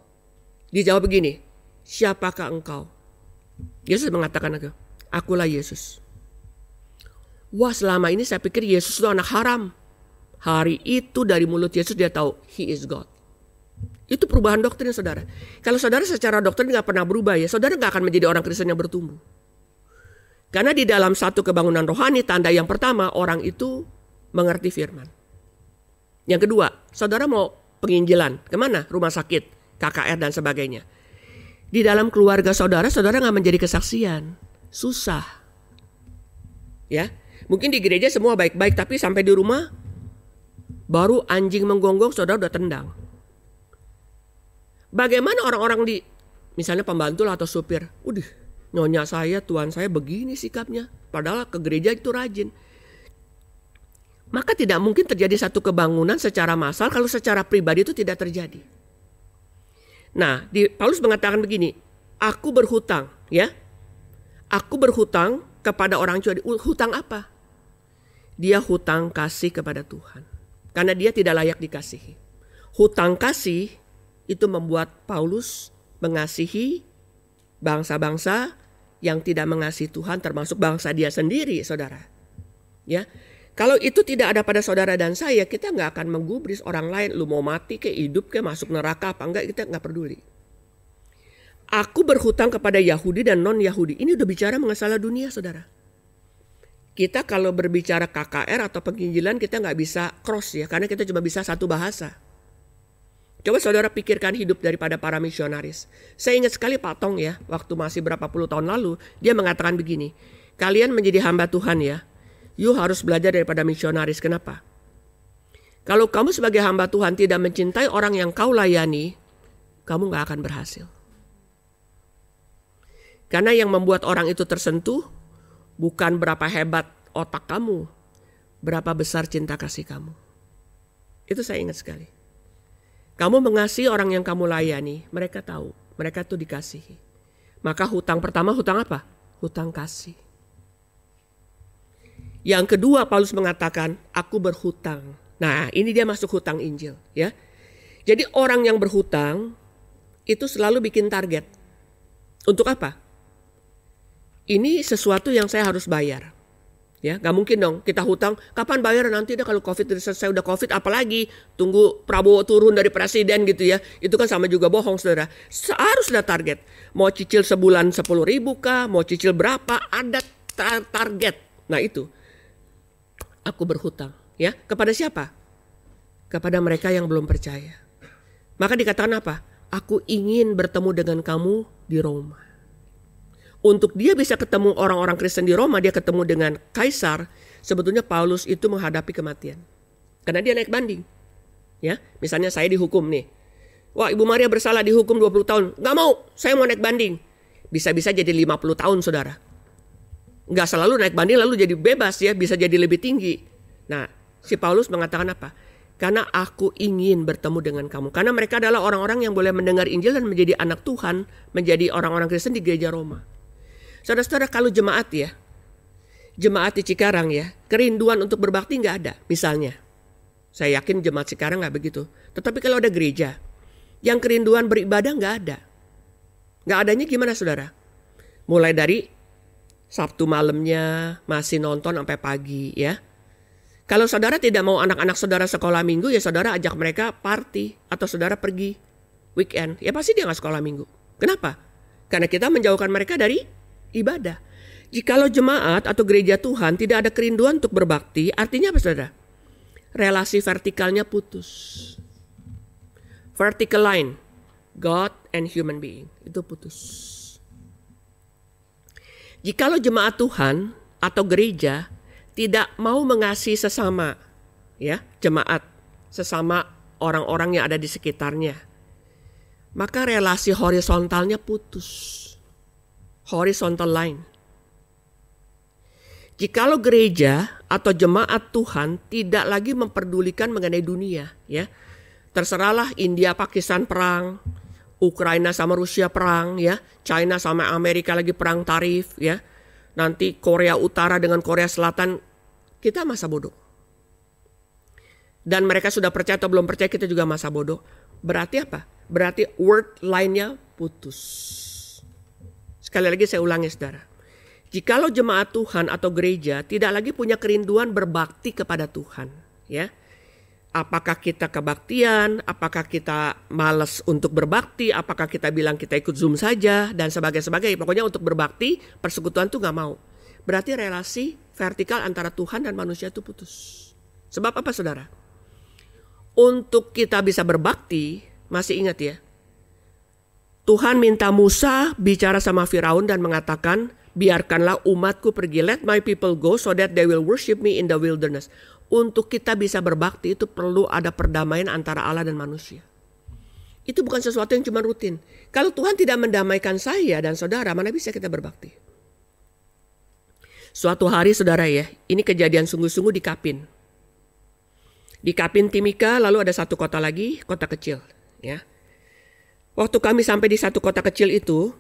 dia jawab begini. Siapakah engkau? Yesus mengatakan akulah Yesus. Wah, selama ini saya pikir Yesus itu anak haram. Hari itu dari mulut Yesus dia tahu He is God. Itu perubahan doktrin saudara. Kalau saudara secara doktrin gak pernah berubah ya, saudara gak akan menjadi orang Kristen yang bertumbuh. Karena di dalam satu kebangunan rohani, tanda yang pertama orang itu mengerti firman. Yang kedua, saudara mau penginjilan, kemana? Rumah sakit, KKR dan sebagainya. Di dalam keluarga saudara gak menjadi kesaksian. Susah. Ya, mungkin di gereja semua baik-baik, tapi sampai di rumah baru anjing menggonggong saudara udah tendang. Bagaimana orang-orang di misalnya pembantu atau supir, nyonya saya, tuan saya begini sikapnya, padahal ke gereja itu rajin. Maka tidak mungkin terjadi satu kebangunan secara massal kalau secara pribadi itu tidak terjadi. Nah, Paulus mengatakan begini, aku berhutang, ya. Aku berhutang kepada orang Yahudi. Hutang apa? Dia hutang kasih kepada Tuhan. Karena dia tidak layak dikasihi. Hutang kasih itu membuat Paulus mengasihi bangsa-bangsa yang tidak mengasihi Tuhan, termasuk bangsa dia sendiri, saudara. Ya, kalau itu tidak ada pada saudara dan saya, kita nggak akan menggubris orang lain. Lu mau mati ke hidup ke masuk neraka apa enggak, kita nggak peduli. Aku berhutang kepada Yahudi dan non-Yahudi. Ini udah bicara masalah dunia, saudara. Kita kalau berbicara KKR atau penginjilan kita nggak bisa cross ya, karena kita cuma bisa satu bahasa. Coba saudara pikirkan hidup daripada para misionaris. Saya ingat sekali Pak Tong ya, waktu masih berapa puluh tahun lalu, dia mengatakan begini, kalian menjadi hamba Tuhan ya, you harus belajar daripada misionaris. Kenapa? Kalau kamu sebagai hamba Tuhan tidak mencintai orang yang kau layani, kamu gak akan berhasil. Karena yang membuat orang itu tersentuh, bukan berapa hebat otak kamu, berapa besar cinta kasih kamu. Itu saya ingat sekali. Kamu mengasihi orang yang kamu layani, mereka tahu, mereka tuh dikasihi. Maka hutang pertama, hutang apa? Hutang kasih. Yang kedua Paulus mengatakan, aku berhutang. Nah, ini dia masuk hutang Injil, ya. Jadi orang yang berhutang itu selalu bikin target. Untuk apa? Ini sesuatu yang saya harus bayar. Ya, gak mungkin dong kita hutang, kapan bayar nanti deh kalau COVID selesai, udah COVID apalagi tunggu Prabowo turun dari presiden gitu ya. Itu kan sama juga bohong saudara. Harus ada target. Mau cicil sebulan 10.000 kah? Mau cicil berapa? Ada target. Nah itu. Aku berhutang. Ya, kepada siapa? Kepada mereka yang belum percaya. Maka dikatakan apa? Aku ingin bertemu dengan kamu di Roma. Untuk dia bisa ketemu orang-orang Kristen di Roma, dia ketemu dengan kaisar, sebetulnya Paulus itu menghadapi kematian. Karena dia naik banding. Ya, misalnya saya dihukum nih. Wah, Ibu Maria bersalah dihukum 20 tahun. Gak mau, saya mau naik banding. Bisa-bisa jadi 50 tahun saudara. Gak selalu naik banding lalu jadi bebas ya, bisa jadi lebih tinggi. Nah, si Paulus mengatakan apa? Karena aku ingin bertemu dengan kamu. Karena mereka adalah orang-orang yang boleh mendengar Injil dan menjadi anak Tuhan, menjadi orang-orang Kristen di gereja Roma. Saudara-saudara, kalau jemaat ya, jemaat di Cikarang ya, kerinduan untuk berbakti gak ada. Misalnya, saya yakin jemaat Cikarang gak begitu. Tetapi kalau ada gereja Yang kerinduan beribadah nggak ada. Nggak adanya gimana saudara? Mulai dari Sabtu malamnya masih nonton sampai pagi ya. Kalau saudara tidak mau anak-anak saudara sekolah minggu, ya saudara ajak mereka party atau saudara pergi weekend. Ya pasti dia nggak sekolah minggu. Kenapa? Karena kita menjauhkan mereka dari ibadah. Jikalau jemaat atau gereja Tuhan tidak ada kerinduan untuk berbakti, artinya apa saudara? Relasi vertikalnya putus. Vertical line, God and human being, itu putus. Jikalau jemaat Tuhan atau gereja tidak mau mengasihi sesama, ya, jemaat, sesama orang-orang yang ada di sekitarnya, maka relasi horizontalnya putus. Horizontal line. Jikalau gereja atau jemaat Tuhan tidak lagi memperdulikan mengenai dunia, ya, terserahlah India Pakistan perang, Ukraina sama Rusia perang, ya, China sama Amerika lagi perang tarif, ya. Nanti Korea Utara dengan Korea Selatan, kita masa bodoh. Dan mereka sudah percaya atau belum percaya, kita juga masa bodoh. Berarti apa? Berarti word line-nya putus. Sekali lagi saya ulangi saudara. Jikalau jemaat Tuhan atau gereja tidak lagi punya kerinduan berbakti kepada Tuhan, ya. Apakah kita kebaktian, apakah kita malas untuk berbakti, apakah kita bilang kita ikut Zoom saja, dan sebagainya. Pokoknya untuk berbakti, persekutuan tuh gak mau. Berarti relasi vertikal antara Tuhan dan manusia itu putus. Sebab apa saudara? Untuk kita bisa berbakti, masih ingat ya, Tuhan minta Musa bicara sama Firaun dan mengatakan, biarkanlah umatku pergi, let my people go so that they will worship me in the wilderness. Untuk kita bisa berbakti itu perlu ada perdamaian antara Allah dan manusia. Itu bukan sesuatu yang cuma rutin. Kalau Tuhan tidak mendamaikan saya dan saudara, mana bisa kita berbakti? Suatu hari saudara ya, ini kejadian sungguh-sungguh di Kapin. Di Kapin Timika, lalu ada satu kota lagi, kota kecil. Ya. Waktu kami sampai di satu kota kecil itu,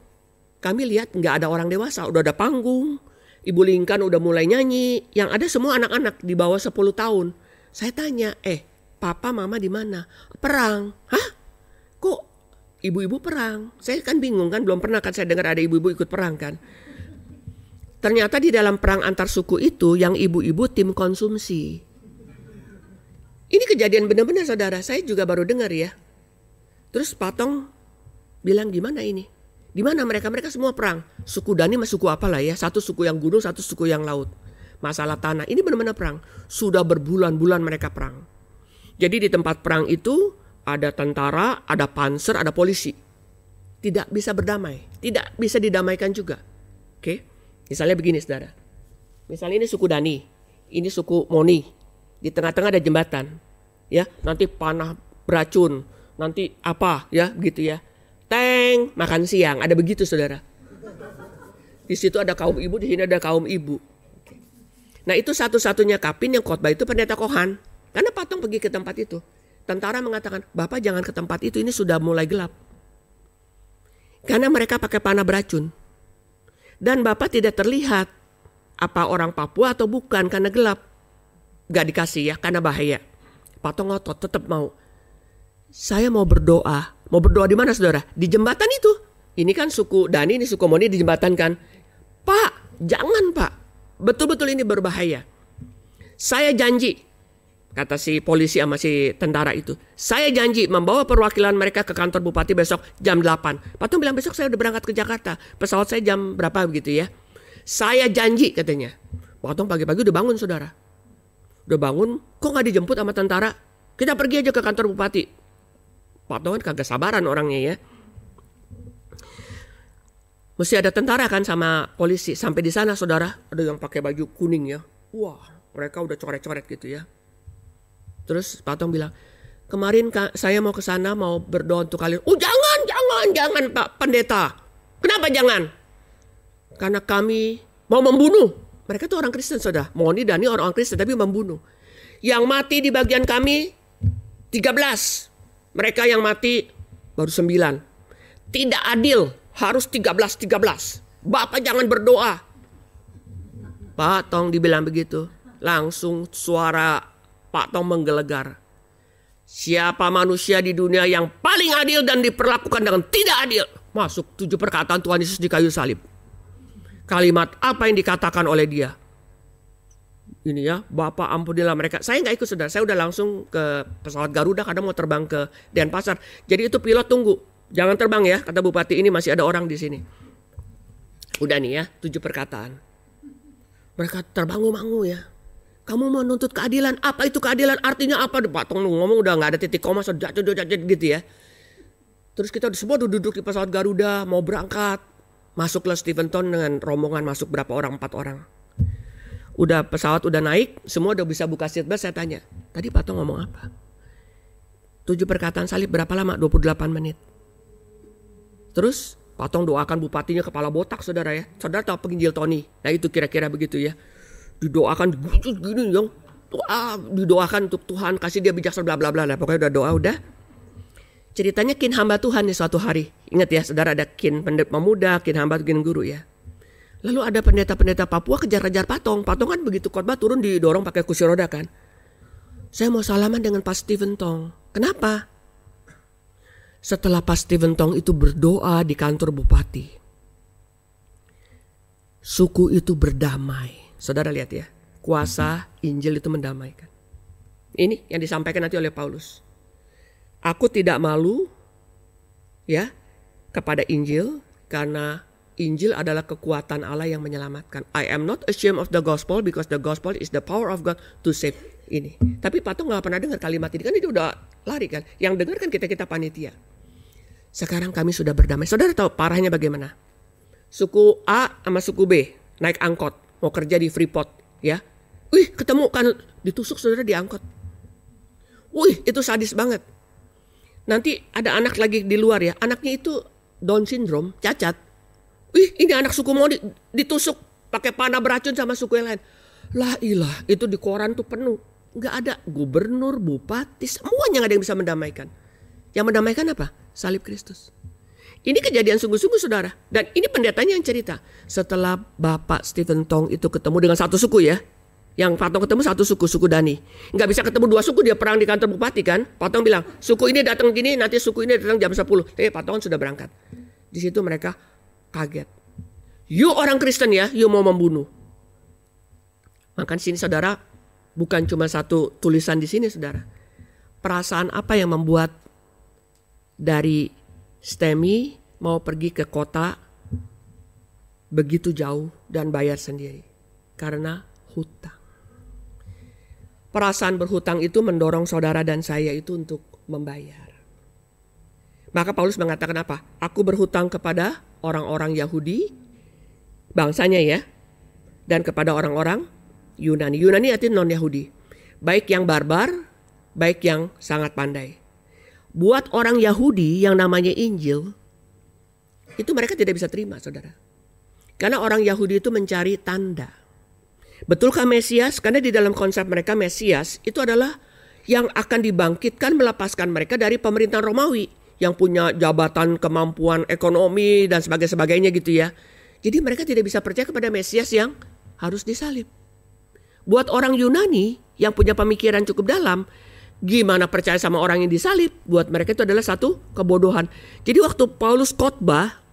kami lihat nggak ada orang dewasa, udah ada panggung. Ibu Lingkan udah mulai nyanyi, yang ada semua anak-anak di bawah 10 tahun. Saya tanya, papa mama di mana? Perang. Hah? Kok ibu-ibu perang? Saya kan bingung kan, belum pernah kan saya dengar ada ibu-ibu ikut perang kan. Ternyata di dalam perang antar suku itu yang ibu-ibu tim konsumsi. Ini kejadian benar-benar saudara, saya juga baru dengar ya. Terus Patong bilang gimana ini? Di mana mereka? Mereka semua perang. Suku Dani sama suku apalah ya. Satu suku yang gunung, satu suku yang laut. Masalah tanah. Ini benar-benar perang. Sudah berbulan-bulan mereka perang. Jadi di tempat perang itu ada tentara, ada panser, ada polisi. Tidak bisa berdamai. Tidak bisa didamaikan juga. Oke? Misalnya begini saudara. Misalnya ini suku Dani. Ini suku Moni. Di tengah-tengah ada jembatan. Ya, nanti panah beracun. Nanti apa ya gitu ya. Teng, makan siang, ada begitu saudara. Di situ ada kaum ibu, di sini ada kaum ibu. Nah itu satu-satunya Kapin yang khotbah itu pendeta Kohan. Karena Patong pergi ke tempat itu. Tentara mengatakan, Bapak jangan ke tempat itu, ini sudah mulai gelap. Karena mereka pakai panah beracun. Dan Bapak tidak terlihat apa orang Papua atau bukan karena gelap. Gak dikasih ya, karena bahaya. Patong ngotot, tetap mau. Saya mau berdoa. Mau berdoa di mana saudara? Di jembatan itu. Ini kan suku Dani, ini suku Moni di jembatan kan. Pak, jangan pak. Betul-betul ini berbahaya. Saya janji, kata si polisi sama si tentara itu. Saya janji membawa perwakilan mereka ke kantor bupati besok jam 8. Patong bilang besok saya udah berangkat ke Jakarta. Pesawat saya jam berapa begitu ya. Saya janji katanya. Patong pagi-pagi udah bangun saudara. Udah bangun, kok gak dijemput sama tentara? Kita pergi aja ke kantor bupati. Patong kan kagak sabaran orangnya ya. Mesti ada tentara kan sama polisi. Sampai di sana saudara, ada yang pakai baju kuning ya. Wah, mereka udah coret-coret gitu ya. Terus Patong bilang, kemarin saya mau ke sana mau berdoa untuk kalian. Oh jangan Pak Pendeta. Kenapa jangan? Karena kami mau membunuh. Mereka tuh orang Kristen saudara. Moni Dani orang Kristen tapi membunuh. Yang mati di bagian kami 13. Mereka yang mati baru 9. Tidak adil, harus 13. Bapak jangan berdoa. Pak Tong dibilang begitu. Langsung suara Pak Tong menggelegar. Siapa manusia di dunia yang paling adil dan diperlakukan dengan tidak adil? Masuk 7 perkataan Tuhan Yesus di kayu salib. Kalimat apa yang dikatakan oleh dia? Ini ya, Bapa ampunilah mereka. Saya nggak ikut saudara, saya udah langsung ke pesawat Garuda karena mau terbang ke Denpasar. Jadi itu pilot tunggu, jangan terbang ya, kata Bupati, ini masih ada orang di sini. Udah nih ya, 7 perkataan. Mereka terbangu-bangu ya. Kamu mau nuntut keadilan, apa itu keadilan? Artinya apa? Pak Tong ngomong udah nggak ada titik koma, gitu ya. Terus kita semua duduk di pesawat Garuda, mau berangkat. Masuklah Stevenson dengan rombongan, masuk berapa orang? 4 orang. Udah pesawat udah naik, semua udah bisa buka seatbelt. Saya tanya, tadi Pak Tong ngomong apa? 7 perkataan salib berapa lama? 28 menit. Terus Pak Tong doakan bupatinya kepala botak saudara ya. Saudara tahu penginjil Tony? Nah itu kira-kira begitu ya. Didoakan gini yang didoakan untuk Tuhan kasih dia bijaksana bla bla bla. Pokoknya udah doa udah. Ceritanya kin hamba Tuhan nih suatu hari. Ingat ya saudara, ada kin pemuda, kin hamba, kin guru ya. Lalu ada pendeta-pendeta Papua kejar-kejar Patong. Patong kan begitu khotbah turun didorong pakai kursi roda kan. Saya mau salaman dengan Pak Stephen Tong. Kenapa? Setelah Pak Stephen Tong itu berdoa di kantor bupati, suku itu berdamai. Saudara lihat ya, kuasa Injil itu mendamaikan. Ini yang disampaikan nanti oleh Paulus. Aku tidak malu ya kepada Injil karena Injil adalah kekuatan Allah yang menyelamatkan. I am not ashamed of the gospel because the gospel is the power of God to save. Ini. Tapi Patong nggak pernah dengar kalimat ini, kan itu udah lari kan. Yang dengar kan kita panitia. Sekarang kami sudah berdamai. Saudara tahu parahnya bagaimana? Suku A sama suku B naik angkot mau kerja di Freeport ya. Wih, ketemu kan ditusuk saudara di angkot. Wih, itu sadis banget. Nanti ada anak lagi di luar ya, anaknya itu Down syndrome, cacat. Wih, ini anak suku mau ditusuk pakai panah beracun sama suku yang lain. Lah ilah, itu di koran tuh penuh. Nggak ada gubernur, bupati, semuanya nggak ada yang bisa mendamaikan. Yang mendamaikan apa? Salib Kristus. Ini kejadian sungguh-sungguh saudara. Dan ini pendetanya yang cerita. Setelah Bapak Stephen Tong itu ketemu dengan satu suku ya. Yang Patong ketemu satu suku, suku Dani. Nggak bisa ketemu 2 suku, dia perang di kantor bupati kan. Patong bilang, suku ini datang gini, nanti suku ini datang jam 10. Tapi Patong sudah berangkat. Di situ mereka kaget. You orang Kristen ya, you mau membunuh. Maka sini saudara, bukan cuma satu tulisan di sini saudara. Perasaan apa yang membuat dari STEMI mau pergi ke kota begitu jauh dan bayar sendiri? Karena hutang. Perasaan berhutang itu mendorong saudara dan saya itu untuk membayar. Maka Paulus mengatakan apa? Aku berhutang kepada orang-orang Yahudi, bangsanya ya, dan kepada orang-orang Yunani. Yunani artinya non-Yahudi. Baik yang barbar, baik yang sangat pandai. Buat orang Yahudi yang namanya Injil, itu mereka tidak bisa terima saudara. Karena orang Yahudi itu mencari tanda. Betulkah Mesias? Karena di dalam konsep mereka Mesias itu adalah yang akan dibangkitkan melepaskan mereka dari pemerintahan Romawi. Yang punya jabatan, kemampuan ekonomi dan sebagainya gitu ya. Jadi mereka tidak bisa percaya kepada Mesias yang harus disalib. Buat orang Yunani yang punya pemikiran cukup dalam, gimana percaya sama orang yang disalib? Buat mereka itu adalah satu kebodohan. Jadi waktu Paulus khotbah,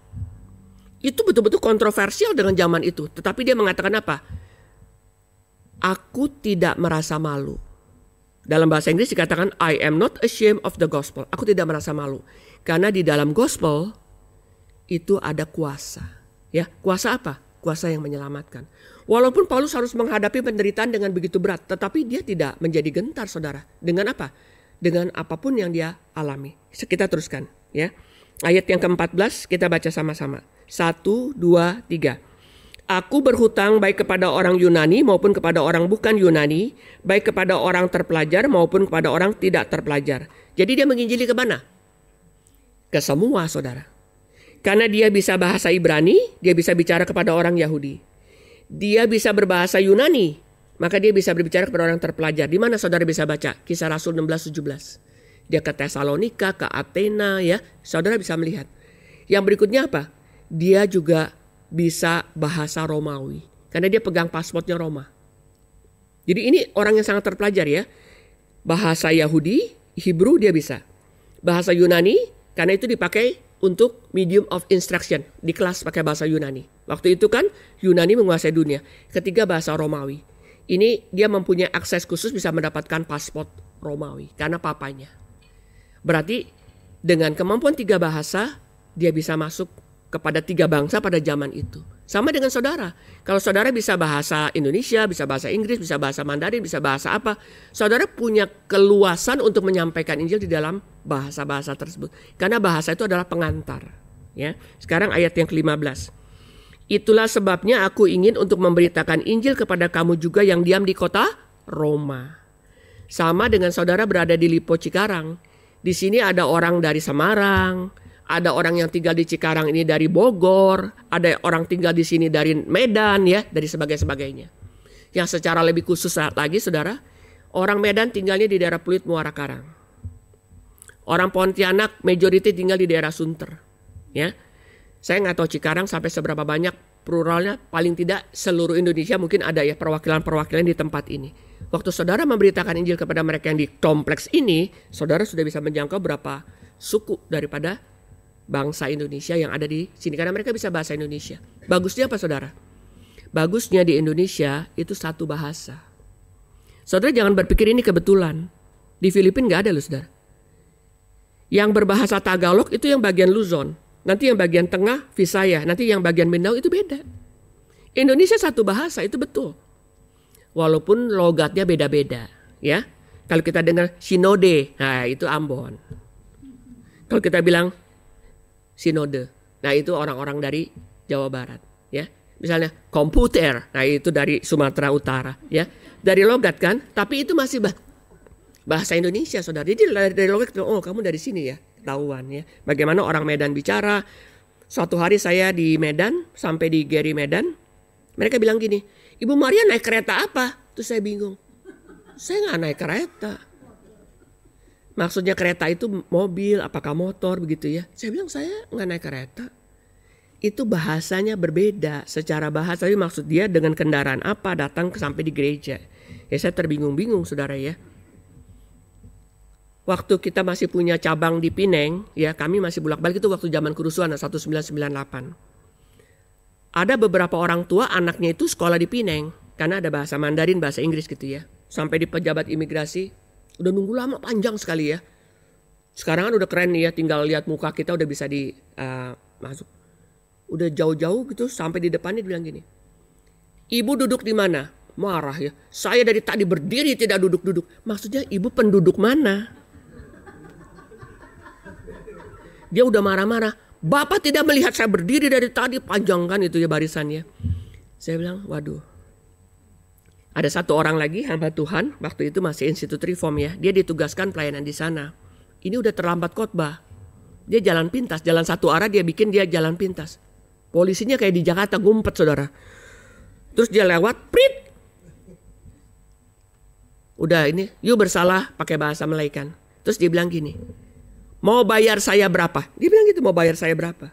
itu betul-betul kontroversial dengan zaman itu. Tetapi dia mengatakan apa? Aku tidak merasa malu. Dalam bahasa Inggris dikatakan I am not ashamed of the gospel. Aku tidak merasa malu. Karena di dalam gospel itu ada kuasa. Ya, kuasa apa? Kuasa yang menyelamatkan. Walaupun Paulus harus menghadapi penderitaan dengan begitu berat, tetapi dia tidak menjadi gentar saudara. Dengan apa? Dengan apapun yang dia alami. Kita teruskan ya. Ayat yang ke-14 kita baca sama-sama. 1, 2, 3. Aku berhutang baik kepada orang Yunani maupun kepada orang bukan Yunani, baik kepada orang terpelajar maupun kepada orang tidak terpelajar. Jadi dia menginjili ke mana? Ke semua saudara. Karena dia bisa bahasa Ibrani, dia bisa bicara kepada orang Yahudi. Dia bisa berbahasa Yunani, maka dia bisa berbicara kepada orang terpelajar. Di mana saudara bisa baca? Kisah Rasul 16-17. Dia ke Tesalonika, ke Athena ya. Saudara bisa melihat. Yang berikutnya apa? Dia juga bisa bahasa Romawi. Karena dia pegang paspornya Roma. Jadi ini orang yang sangat terpelajar ya. Bahasa Yahudi, Hebrew dia bisa. Bahasa Yunani karena itu dipakai untuk medium of instruction. Di kelas pakai bahasa Yunani. Waktu itu kan Yunani menguasai dunia. Ketiga bahasa Romawi. Ini dia mempunyai akses khusus bisa mendapatkan paspor Romawi karena papanya. Berarti dengan kemampuan 3 bahasa dia bisa masuk kepada 3 bangsa pada zaman itu. Sama dengan saudara. Kalau saudara bisa bahasa Indonesia, bisa bahasa Inggris, bisa bahasa Mandarin, bisa bahasa apa. Saudara punya keluasan untuk menyampaikan Injil di dalam bahasa-bahasa tersebut. Karena bahasa itu adalah pengantar. Ya. Sekarang ayat yang ke-15. Itulah sebabnya aku ingin untuk memberitakan Injil kepada kamu juga yang diam di kota Roma. Sama dengan saudara berada di Lipo Cikarang. Di sini ada orang dari Semarang. Ada orang yang tinggal di Cikarang ini dari Bogor, ada orang tinggal di sini dari Medan ya, dari sebagainya. Yang secara lebih khusus lagi saudara, orang Medan tinggalnya di daerah Pluit Muara Karang. Orang Pontianak majority tinggal di daerah Sunter. Ya. Saya nggak tahu Cikarang sampai seberapa banyak pluralnya, paling tidak seluruh Indonesia mungkin ada ya perwakilan-perwakilan di tempat ini. Waktu saudara memberitakan Injil kepada mereka yang di kompleks ini, saudara sudah bisa menjangkau berapa suku daripada bangsa Indonesia yang ada di sini karena mereka bisa bahasa Indonesia. Bagusnya apa saudara? Bagusnya di Indonesia itu satu bahasa. Saudara jangan berpikir ini kebetulan. Di Filipina nggak ada loh saudara. Yang berbahasa Tagalog itu yang bagian Luzon. Nanti yang bagian tengah Visaya. Nanti yang bagian Mindanao itu beda. Indonesia satu bahasa itu betul. Walaupun logatnya beda-beda. Ya. Kalau kita dengar Sinode, nah itu Ambon. Kalau kita bilang Sinode. Nah itu orang-orang dari Jawa Barat. Ya, misalnya komputer. Nah itu dari Sumatera Utara. Ya, dari logat kan. Tapi itu masih bahasa Indonesia, saudara. Jadi dari logat, oh kamu dari sini ya, ketahuan ya. Bagaimana orang Medan bicara. Suatu hari saya di Medan, sampai di Geri Medan. Mereka bilang gini, Ibu Maria naik kereta apa? Terus saya bingung. Saya nggak naik kereta. Maksudnya kereta itu mobil, apakah motor begitu ya. Saya bilang saya nggak naik kereta. Itu bahasanya berbeda. Secara bahasa tapi maksud dia dengan kendaraan apa datang sampai di gereja. Ya saya terbingung-bingung saudara ya. Waktu kita masih punya cabang di Pineng, ya kami masih bolak-balik itu waktu zaman kerusuhan 1998. Ada beberapa orang tua anaknya itu sekolah di Pineng. Karena ada bahasa Mandarin, bahasa Inggris gitu ya. Sampai di pejabat imigrasi. Udah nunggu lama panjang sekali ya. Sekarang kan udah keren nih ya, tinggal lihat muka kita udah bisa masuk. Udah jauh-jauh gitu sampai di depannya bilang gini. Ibu duduk di mana? Marah ya. Saya dari tadi berdiri tidak duduk-duduk. Maksudnya ibu penduduk mana? Dia udah marah-marah. Bapak tidak melihat saya berdiri dari tadi, panjang kan itu ya barisannya. Saya bilang, waduh. Ada satu orang lagi hamba Tuhan, waktu itu masih Institut Reform ya. Dia ditugaskan pelayanan di sana. Ini udah terlambat khotbah. Dia jalan pintas, jalan satu arah dia bikin dia jalan pintas. Polisinya kayak di Jakarta ngumpet saudara. Terus dia lewat, prit. Udah ini, you bersalah pakai bahasa Melaikan. Terus dia bilang gini, mau bayar saya berapa? Dia bilang gitu, mau bayar saya berapa?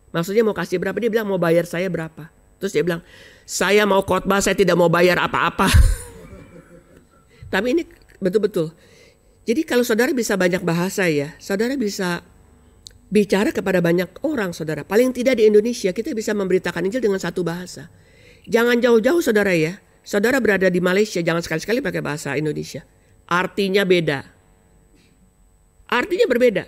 Maksudnya mau kasih berapa? Dia bilang mau bayar saya berapa? Terus dia bilang, saya mau khotbah, saya tidak mau bayar apa-apa. Tapi ini betul-betul. Jadi kalau saudara bisa banyak bahasa ya, saudara bisa bicara kepada banyak orang saudara. Paling tidak di Indonesia kita bisa memberitakan Injil dengan satu bahasa. Jangan jauh-jauh saudara ya. Saudara berada di Malaysia, jangan sekali-sekali pakai bahasa Indonesia. Artinya beda. Artinya berbeda.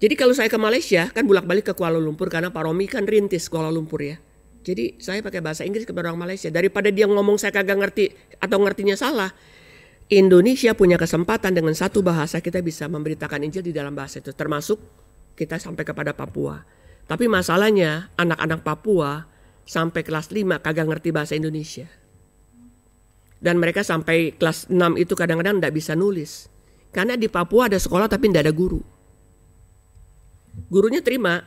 Jadi kalau saya ke Malaysia, kan bolak-balik ke Kuala Lumpur karena Pak Romi kan rintis Kuala Lumpur ya. Jadi saya pakai bahasa Inggris kepada orang Malaysia. Daripada dia ngomong saya kagak ngerti atau ngertinya salah. Indonesia punya kesempatan dengan satu bahasa kita bisa memberitakan Injil di dalam bahasa itu. Termasuk kita sampai kepada Papua. Tapi masalahnya anak-anak Papua sampai kelas 5 kagak ngerti bahasa Indonesia. Dan mereka sampai kelas 6 itu kadang-kadang tidak bisa nulis. Karena di Papua ada sekolah tapi tidak ada guru. Gurunya terima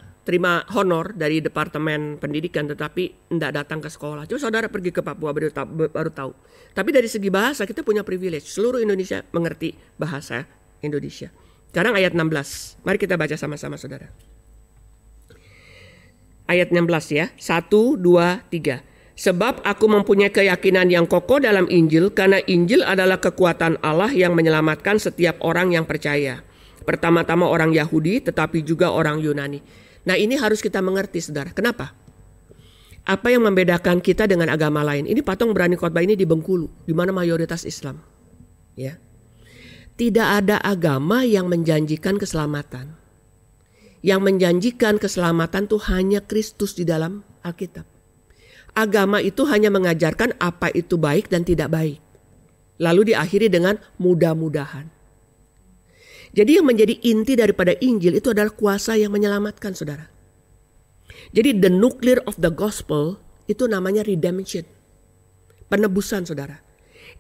honor dari Departemen Pendidikan tetapi tidak datang ke sekolah. Coba saudara pergi ke Papua baru tahu. Tapi dari segi bahasa kita punya privilege. Seluruh Indonesia mengerti bahasa Indonesia. Sekarang ayat 16. Mari kita baca sama-sama saudara. Ayat 16 ya. 1, 2, 3. Sebab aku mempunyai keyakinan yang kokoh dalam Injil, karena Injil adalah kekuatan Allah yang menyelamatkan setiap orang yang percaya. Pertama-tama orang Yahudi, tetapi juga orang Yunani. Nah, ini harus kita mengerti, saudara. Kenapa? Apa yang membedakan kita dengan agama lain? Ini Patong berani khotbah ini di Bengkulu, di mana mayoritas Islam. Ya, tidak ada agama yang menjanjikan keselamatan. Yang menjanjikan keselamatan itu hanya Kristus di dalam Alkitab. Agama itu hanya mengajarkan apa itu baik dan tidak baik. Lalu diakhiri dengan mudah-mudahan. Jadi yang menjadi inti daripada Injil itu adalah kuasa yang menyelamatkan, saudara. Jadi the nuclear of the gospel itu namanya redemption. Penebusan, saudara.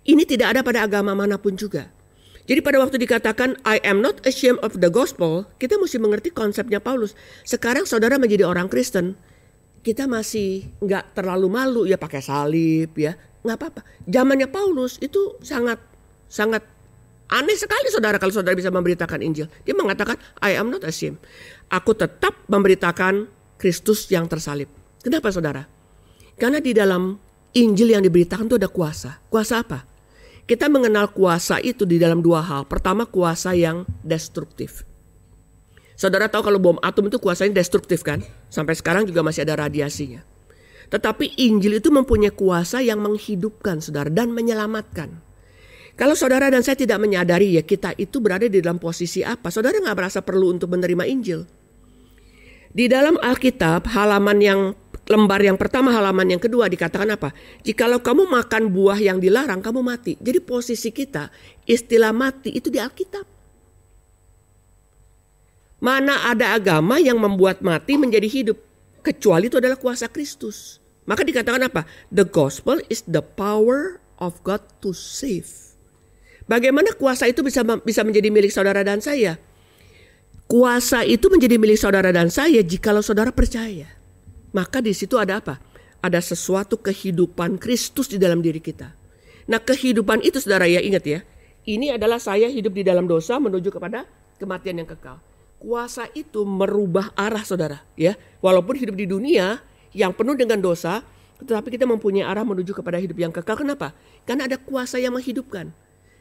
Ini tidak ada pada agama manapun juga. Jadi pada waktu dikatakan I am not ashamed of the gospel, kita mesti mengerti konsepnya Paulus. Sekarang saudara menjadi orang Kristen, kita masih nggak terlalu malu ya pakai salib ya, nggak apa-apa. Zamannya Paulus itu sangat aneh sekali, saudara, kalau saudara bisa memberitakan Injil. Dia mengatakan I am not ashamed. Aku tetap memberitakan Kristus yang tersalib. Kenapa, saudara? Karena di dalam Injil yang diberitakan itu ada kuasa. Kuasa apa? Kita mengenal kuasa itu di dalam dua hal. Pertama, kuasa yang destruktif. Saudara tahu kalau bom atom itu kuasanya destruktif kan? Sampai sekarang juga masih ada radiasinya. Tetapi Injil itu mempunyai kuasa yang menghidupkan, saudara, dan menyelamatkan. Kalau saudara dan saya tidak menyadari ya kita itu berada di dalam posisi apa, saudara nggak merasa perlu untuk menerima Injil. Di dalam Alkitab lembar yang pertama, halaman yang kedua dikatakan apa? Jikalau kamu makan buah yang dilarang, kamu mati. Jadi posisi kita, istilah mati itu di Alkitab. Mana ada agama yang membuat mati menjadi hidup, kecuali itu adalah kuasa Kristus. Maka dikatakan apa? The gospel is the power of God to save. Bagaimana kuasa itu bisa menjadi milik saudara dan saya? Kuasa itu menjadi milik saudara dan saya jikalau saudara percaya. Maka di situ ada apa? Ada sesuatu kehidupan Kristus di dalam diri kita. Nah, kehidupan itu, saudara, ya ingat ya. Ini adalah saya hidup di dalam dosa menuju kepada kematian yang kekal. Kuasa itu merubah arah, saudara, ya. Walaupun hidup di dunia yang penuh dengan dosa, tetapi kita mempunyai arah menuju kepada hidup yang kekal. Kenapa? Karena ada kuasa yang menghidupkan.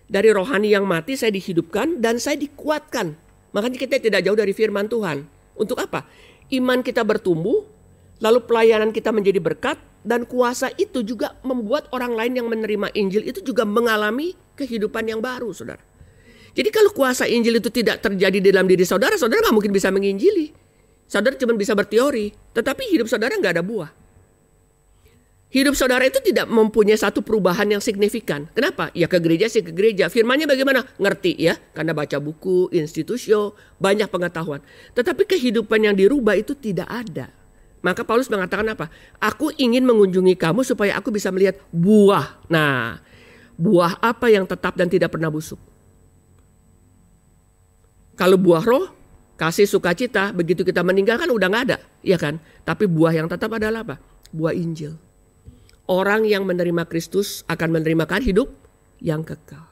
Dari rohani yang mati saya dihidupkan dan saya dikuatkan. Makanya kita tidak jauh dari firman Tuhan. Untuk apa? Iman kita bertumbuh, lalu pelayanan kita menjadi berkat, dan kuasa itu juga membuat orang lain yang menerima Injil itu juga mengalami kehidupan yang baru, saudara. Jadi kalau kuasa Injil itu tidak terjadi di dalam diri saudara, saudara nggak mungkin bisa menginjili. Saudara cuma bisa berteori, tetapi hidup saudara nggak ada buah. Hidup saudara itu tidak mempunyai satu perubahan yang signifikan. Kenapa? Ya ke gereja sih ke gereja. Firmannya bagaimana? Ngerti ya, karena baca buku, institusio, banyak pengetahuan. Tetapi kehidupan yang dirubah itu tidak ada. Maka Paulus mengatakan apa? Aku ingin mengunjungi kamu supaya aku bisa melihat buah. Nah, buah apa yang tetap dan tidak pernah busuk? Kalau buah roh, kasih, sukacita, begitu kita meninggal kan udah gak ada, ya kan? Tapi buah yang tetap adalah apa? Buah Injil. Orang yang menerima Kristus akan menerima hidup yang kekal.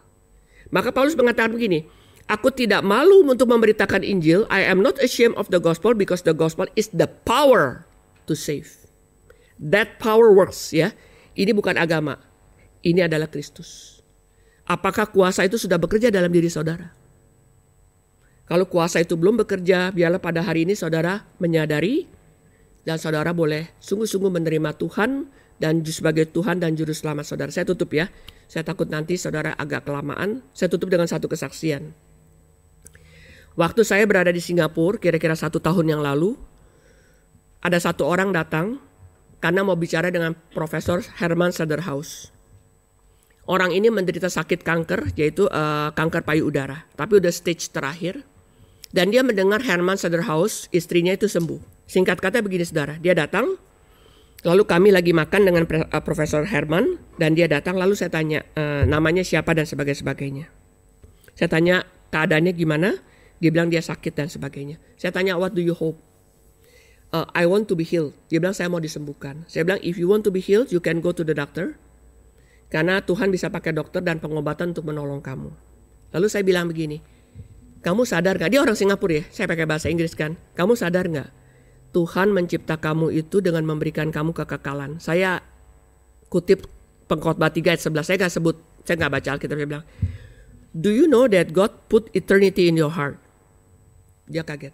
Maka Paulus mengatakan begini, aku tidak malu untuk memberitakan Injil. I am not ashamed of the gospel because the gospel is the power to save. That power works, ya. Ini bukan agama. Ini adalah Kristus. Apakah kuasa itu sudah bekerja dalam diri saudara? Kalau kuasa itu belum bekerja, biarlah pada hari ini saudara menyadari dan saudara boleh sungguh-sungguh menerima Tuhan dan sebagai Tuhan dan Juru Selamat saudara. Saya tutup ya. Saya takut nanti saudara agak kelamaan. Saya tutup dengan satu kesaksian. Waktu saya berada di Singapura, kira-kira 1 tahun yang lalu, ada satu orang datang karena mau bicara dengan Profesor Herman Sederhaus. Orang ini menderita sakit kanker, yaitu kanker payudara. Tapi udah stage terakhir. Dan dia mendengar Herman Sederhaus, istrinya itu sembuh. Singkat kata begini, saudara. Dia datang, lalu kami lagi makan dengan Profesor Herman. Dan dia datang, lalu saya tanya namanya siapa dan sebagainya. Saya tanya keadaannya gimana. Dia bilang dia sakit dan sebagainya. Saya tanya, what do you hope? I want to be healed. Dia bilang saya mau disembuhkan. Saya bilang if you want to be healed, you can go to the doctor. Karena Tuhan bisa pakai dokter dan pengobatan untuk menolong kamu. Lalu saya bilang begini, kamu sadar gak? Dia orang Singapura ya, saya pakai bahasa Inggris kan. Kamu sadar gak? Tuhan mencipta kamu itu dengan memberikan kamu kekekalan. Saya kutip Pengkhotbah 3 ayat 11, saya nggak baca Alkitab, saya bilang, do you know that God put eternity in your heart? Dia kaget.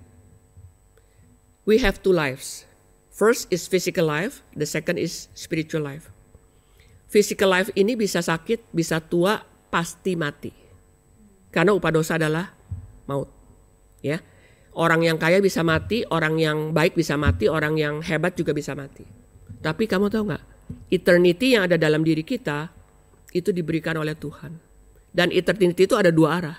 We have two lives. First is physical life, the second is spiritual life. Physical life ini bisa sakit, bisa tua, pasti mati. Karena upah dosa adalah maut. Ya. Orang yang kaya bisa mati, orang yang baik bisa mati, orang yang hebat juga bisa mati. Tapi kamu tahu nggak? Eternity yang ada dalam diri kita itu diberikan oleh Tuhan. Dan eternity itu ada dua arah.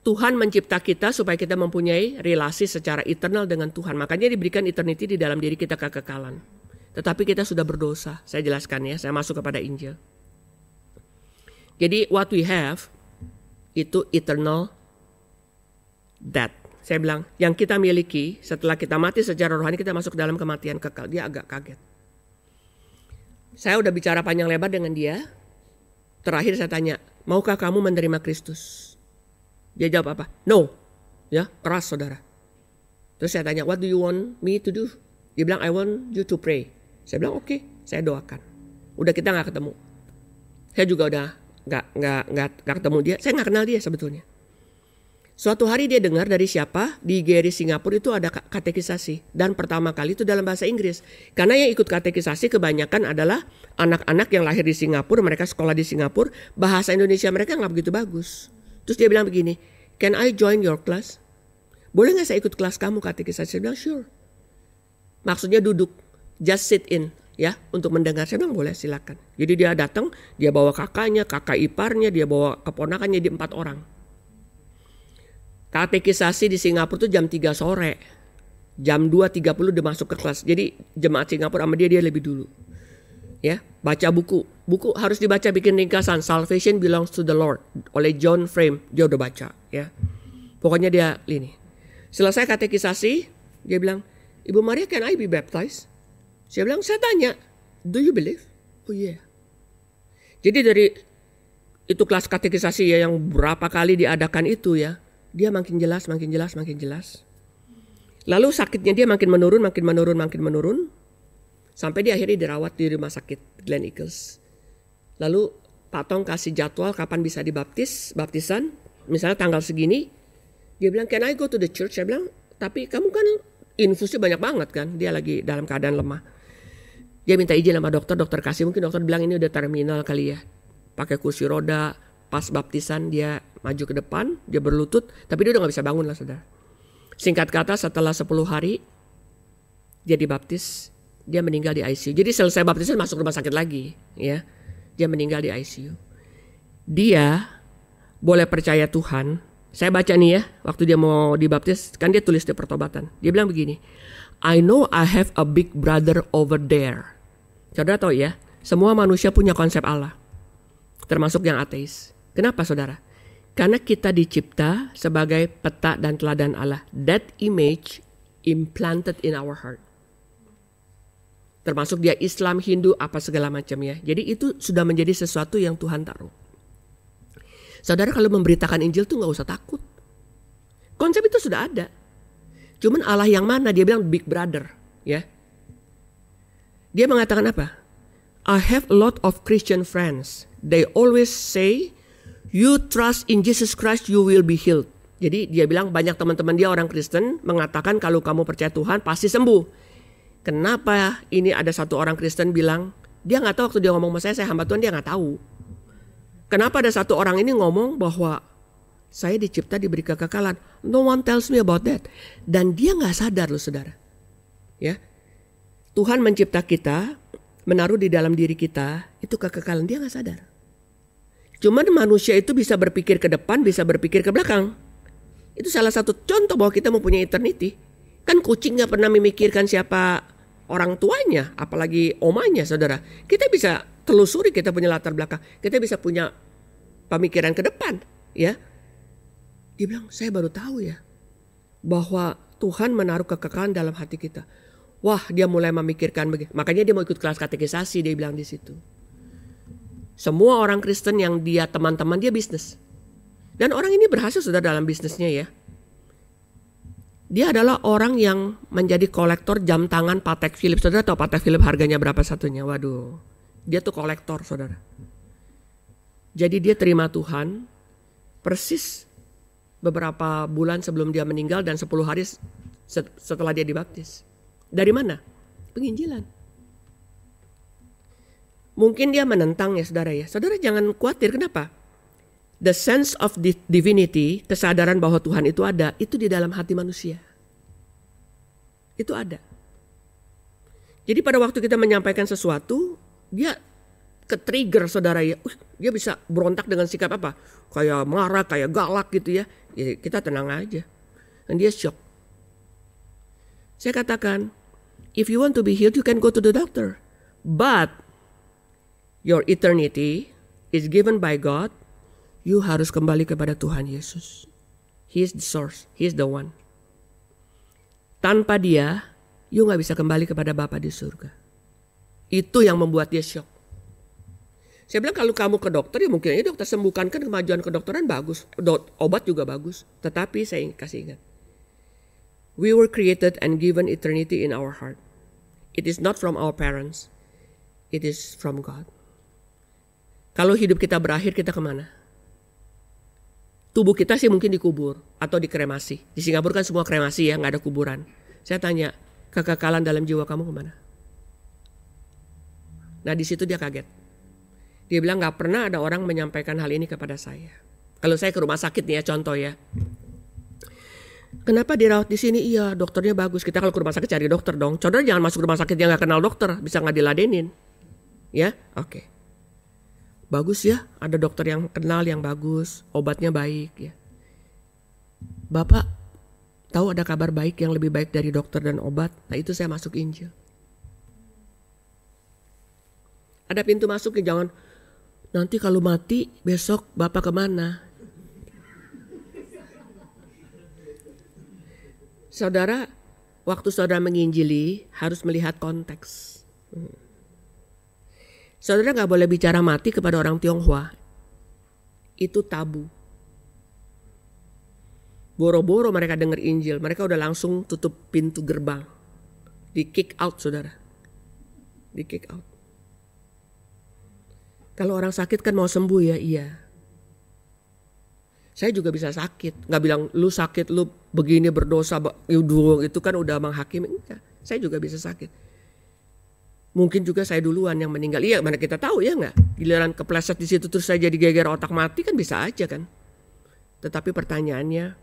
Tuhan mencipta kita supaya kita mempunyai relasi secara eternal dengan Tuhan. Makanya diberikan eternity di dalam diri kita, kekekalan. Tetapi kita sudah berdosa. Saya jelaskan ya, saya masuk kepada Injil. Jadi what we have itu eternal death. Saya bilang, yang kita miliki setelah kita mati secara rohani, kita masuk dalam kematian kekal. Dia agak kaget. Saya udah bicara panjang lebar dengan dia. Terakhir saya tanya, maukah kamu menerima Kristus? Dia jawab apa? No. Ya, keras saudara. Terus saya tanya, what do you want me to do? Dia bilang, I want you to pray. Saya bilang, oke, saya doakan. Udah kita nggak ketemu. Saya juga udah nggak ketemu dia. Saya nggak kenal dia sebetulnya. Suatu hari dia dengar dari siapa di GRI Singapura itu ada katekisasi. Dan pertama kali itu dalam bahasa Inggris. Karena yang ikut katekisasi kebanyakan adalah anak-anak yang lahir di Singapura. Mereka sekolah di Singapura. Bahasa Indonesia mereka nggak begitu bagus. Terus dia bilang begini, can I join your class? Boleh nggak saya ikut kelas kamu katekisasi? Saya bilang sure. Maksudnya duduk, just sit in ya untuk mendengar. Saya bilang boleh, silakan. Jadi dia datang, dia bawa kakaknya, kakak iparnya, dia bawa keponakannya, di 4 orang. Katekisasi di Singapura tuh jam 3 sore. Jam 2.30 udah masuk ke kelas. Jadi jemaat Singapura sama dia lebih dulu. Ya, baca buku. Buku harus dibaca, bikin ringkasan. Salvation Belongs to the Lord oleh John Frame. Dia udah baca ya. Pokoknya dia ini. Selesai katekisasi, dia bilang, Ibu Maria, can I be baptized? Saya bilang, saya tanya, do you believe? Oh yeah. Jadi dari itu kelas katekisasi ya yang berapa kali diadakan itu ya. Dia makin jelas. Lalu sakitnya dia makin menurun. Sampai dia akhirnya dirawat di rumah sakit Glen Eagles. Lalu Pak Tong kasih jadwal kapan bisa baptisan. Misalnya tanggal segini. Dia bilang, can I go to the church? Saya bilang, tapi kamu kan infusnya banyak banget kan. Dia lagi dalam keadaan lemah. Dia minta izin sama dokter kasih. Mungkin dokter bilang ini udah terminal kali ya. Pakai kursi roda. Pas baptisan dia maju ke depan, dia berlutut, tapi dia udah gak bisa bangun lah saudara. Singkat kata setelah 10 hari dia dibaptis, dia meninggal di ICU. Jadi selesai baptisan masuk rumah sakit lagi ya. Dia meninggal di ICU. Dia boleh percaya Tuhan. Saya baca nih ya, waktu dia mau dibaptis, kan dia tulis di pertobatan. Dia bilang begini, I know I have a big brother over there. Saudara tahu ya, semua manusia punya konsep Allah. Termasuk yang ateis. Kenapa saudara? Karena kita dicipta sebagai peta dan teladan Allah. That image implanted in our heart. Termasuk dia Islam, Hindu, apa segala macam ya. Jadi itu sudah menjadi sesuatu yang Tuhan taruh. Saudara kalau memberitakan Injil tuh gak usah takut. Konsep itu sudah ada. Cuman Allah yang mana? Dia bilang big brother. Ya. Dia mengatakan apa? I have a lot of Christian friends. They always say, you trust in Jesus Christ, you will be healed. Jadi dia bilang banyak teman-teman dia orang Kristen mengatakan kalau kamu percaya Tuhan pasti sembuh. Kenapa ini ada satu orang Kristen bilang, dia gak tahu waktu dia ngomong sama saya hamba Tuhan, dia gak tahu. Kenapa ada satu orang ini ngomong bahwa saya dicipta diberi kekekalan. No one tells me about that. Dan dia gak sadar loh saudara. Ya, Tuhan mencipta kita, menaruh di dalam diri kita, itu kekekalan, dia gak sadar. Cuman manusia itu bisa berpikir ke depan, bisa berpikir ke belakang. Itu salah satu contoh bahwa kita mempunyai eternity. Kan kucing gak pernah memikirkan siapa orang tuanya, apalagi omanya saudara. Kita bisa telusuri, kita punya latar belakang. Kita bisa punya pemikiran ke depan. Ya. Dia bilang, saya baru tahu ya, bahwa Tuhan menaruh kekekalan dalam hati kita. Wah, dia mulai memikirkan begitu. Makanya dia mau ikut kelas katekisasi, dia bilang di situ. Semua orang Kristen yang dia teman-teman dia bisnis. Dan orang ini berhasil sudah dalam bisnisnya ya. Dia adalah orang yang menjadi kolektor jam tangan Patek Philippe. Saudara tahu Patek Philippe harganya berapa satunya? Waduh. Dia tuh kolektor, saudara. Jadi dia terima Tuhan persis beberapa bulan sebelum dia meninggal dan 10 hari setelah dia dibaptis. Dari mana? Penginjilan. Mungkin dia menentang ya saudara ya. Saudara jangan khawatir, kenapa? The sense of divinity, kesadaran bahwa Tuhan itu ada, itu di dalam hati manusia. Itu ada. Jadi pada waktu kita menyampaikan sesuatu, dia ke-trigger saudara ya. Dia bisa berontak dengan sikap apa? Kayak marah, kayak galak gitu ya. Ya kita tenang aja. Dan dia shock. Saya katakan, if you want to be healed, you can go to the doctor. But your eternity is given by God. You harus kembali kepada Tuhan Yesus. He is the source. He is the one. Tanpa dia, you gak bisa kembali kepada Bapa di surga. Itu yang membuat dia shock. Saya bilang kalau kamu ke dokter, ya mungkin aja dokter sembuhkan, kan kemajuan kedokteran bagus. Obat juga bagus. Tetapi saya kasih ingat. We were created and given eternity in our heart. It is not from our parents. It is from God. Kalau hidup kita berakhir, kita kemana? Tubuh kita sih mungkin dikubur atau dikremasi. Di Singapura kan semua kremasi ya, gak ada kuburan. Saya tanya, kekekalan dalam jiwa kamu kemana? Nah di situ dia kaget. Dia bilang gak pernah ada orang menyampaikan hal ini kepada saya. Kalau saya ke rumah sakit nih ya, contoh ya. Kenapa dirawat di sini? Iya, dokternya bagus. Kita kalau ke rumah sakit cari dokter dong. Saudara jangan masuk rumah sakit yang gak kenal dokter, bisa gak diladenin. Ya, oke. Bagus ya, ada dokter yang kenal yang bagus, obatnya baik ya. Bapak tahu ada kabar baik yang lebih baik dari dokter dan obat? Nah itu saya masuk Injil. Ada pintu masuk ya, jangan nanti kalau mati besok Bapak kemana? Saudara, waktu saudara menginjili harus melihat konteks. Saudara gak boleh bicara mati kepada orang Tionghoa. Itu tabu. Boro-boro mereka dengar Injil, mereka udah langsung tutup pintu gerbang. Di kick out saudara. Di kick out. Kalau orang sakit kan mau sembuh ya, iya. Saya juga bisa sakit. Gak bilang lu sakit, lu begini berdosa, itu kan udah menghakimi. Enggak, saya juga bisa sakit. Mungkin juga saya duluan yang meninggal. Iya, mana kita tahu ya nggak? Giliran kepleset di situ terus saya jadi geger otak mati kan bisa aja kan. Tetapi pertanyaannya,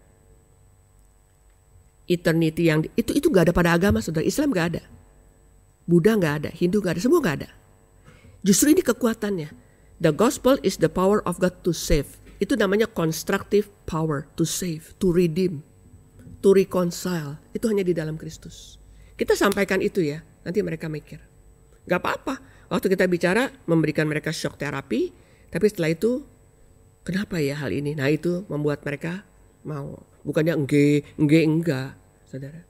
eternity yang itu nggak ada pada agama saudara. Islam nggak ada, Buddha nggak ada, Hindu nggak ada, semua nggak ada. Justru ini kekuatannya. The gospel is the power of God to save. Itu namanya constructive power to save, to redeem, to reconcile. Itu hanya di dalam Kristus. Kita sampaikan itu ya, nanti mereka mikir. Gak apa-apa, waktu kita bicara memberikan mereka shock terapi, tapi setelah itu kenapa ya hal ini? Nah itu membuat mereka mau, bukannya enggak, saudara.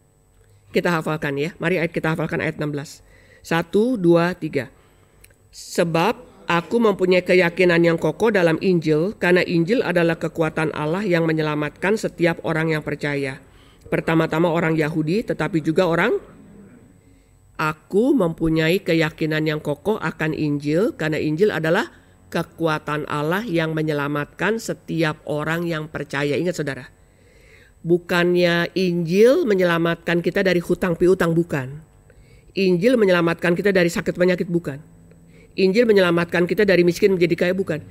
Kita hafalkan ya, mari kita hafalkan ayat 16. 1, 2, 3. Sebab aku mempunyai keyakinan yang kokoh dalam Injil, karena Injil adalah kekuatan Allah yang menyelamatkan setiap orang yang percaya. Pertama-tama orang Yahudi, tetapi juga orang. Aku mempunyai keyakinan yang kokoh akan Injil, karena Injil adalah kekuatan Allah yang menyelamatkan setiap orang yang percaya. Ingat saudara, bukannya Injil menyelamatkan kita dari hutang piutang, bukan. Injil menyelamatkan kita dari sakit penyakit, bukan. Injil menyelamatkan kita dari miskin menjadi kaya, bukan.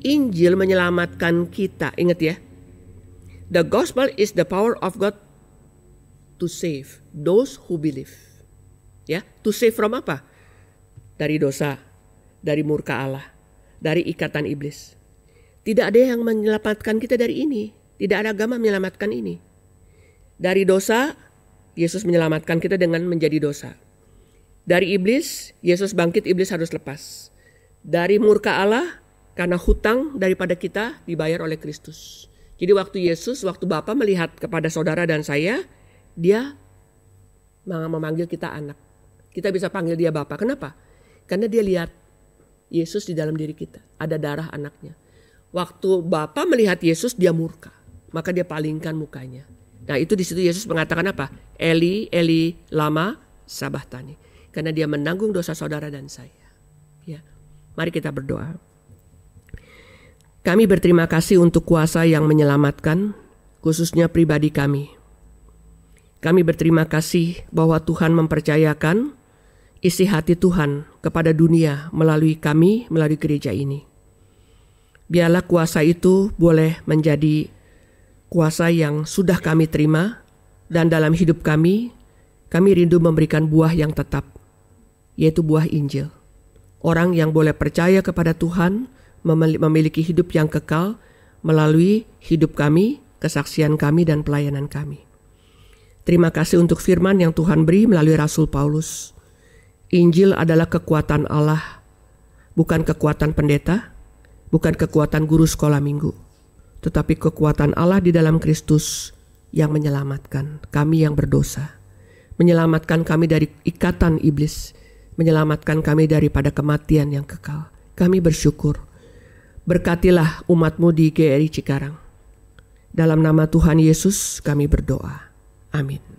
Injil menyelamatkan kita, ingat ya. The gospel is the power of God to save those who believe. Ya, to save from apa? Dari dosa, dari murka Allah, dari ikatan iblis. Tidak ada yang menyelamatkan kita dari ini. Tidak ada agama menyelamatkan ini. Dari dosa, Yesus menyelamatkan kita dengan menjadi dosa. Dari iblis, Yesus bangkit, iblis harus lepas. Dari murka Allah, karena hutang daripada kita dibayar oleh Kristus. Jadi waktu Bapa melihat kepada saudara dan saya, dia memanggil kita anak. Kita bisa panggil dia Bapa. Kenapa? Karena dia lihat Yesus di dalam diri kita. Ada darah anaknya. Waktu Bapa melihat Yesus, dia murka. Maka dia palingkan mukanya. Nah itu di situ Yesus mengatakan apa? Eli, Eli, lama sabachthani. Karena dia menanggung dosa saudara dan saya. Ya. Mari kita berdoa. Kami berterima kasih untuk kuasa yang menyelamatkan, khususnya pribadi kami. Kami berterima kasih bahwa Tuhan mempercayakan isi hati Tuhan kepada dunia melalui kami, melalui gereja ini. Biarlah kuasa itu boleh menjadi kuasa yang sudah kami terima, dan dalam hidup kami rindu memberikan buah yang tetap, yaitu buah Injil. Orang yang boleh percaya kepada Tuhan, memiliki hidup yang kekal melalui hidup kami, kesaksian kami, dan pelayanan kami. Terima kasih untuk firman yang Tuhan beri melalui Rasul Paulus. Injil adalah kekuatan Allah, bukan kekuatan pendeta, bukan kekuatan guru sekolah minggu, tetapi kekuatan Allah di dalam Kristus yang menyelamatkan kami yang berdosa, menyelamatkan kami dari ikatan iblis, menyelamatkan kami daripada kematian yang kekal. Kami bersyukur. Berkatilah umat-Mu di GRI Cikarang. Dalam nama Tuhan Yesus kami berdoa. Amin.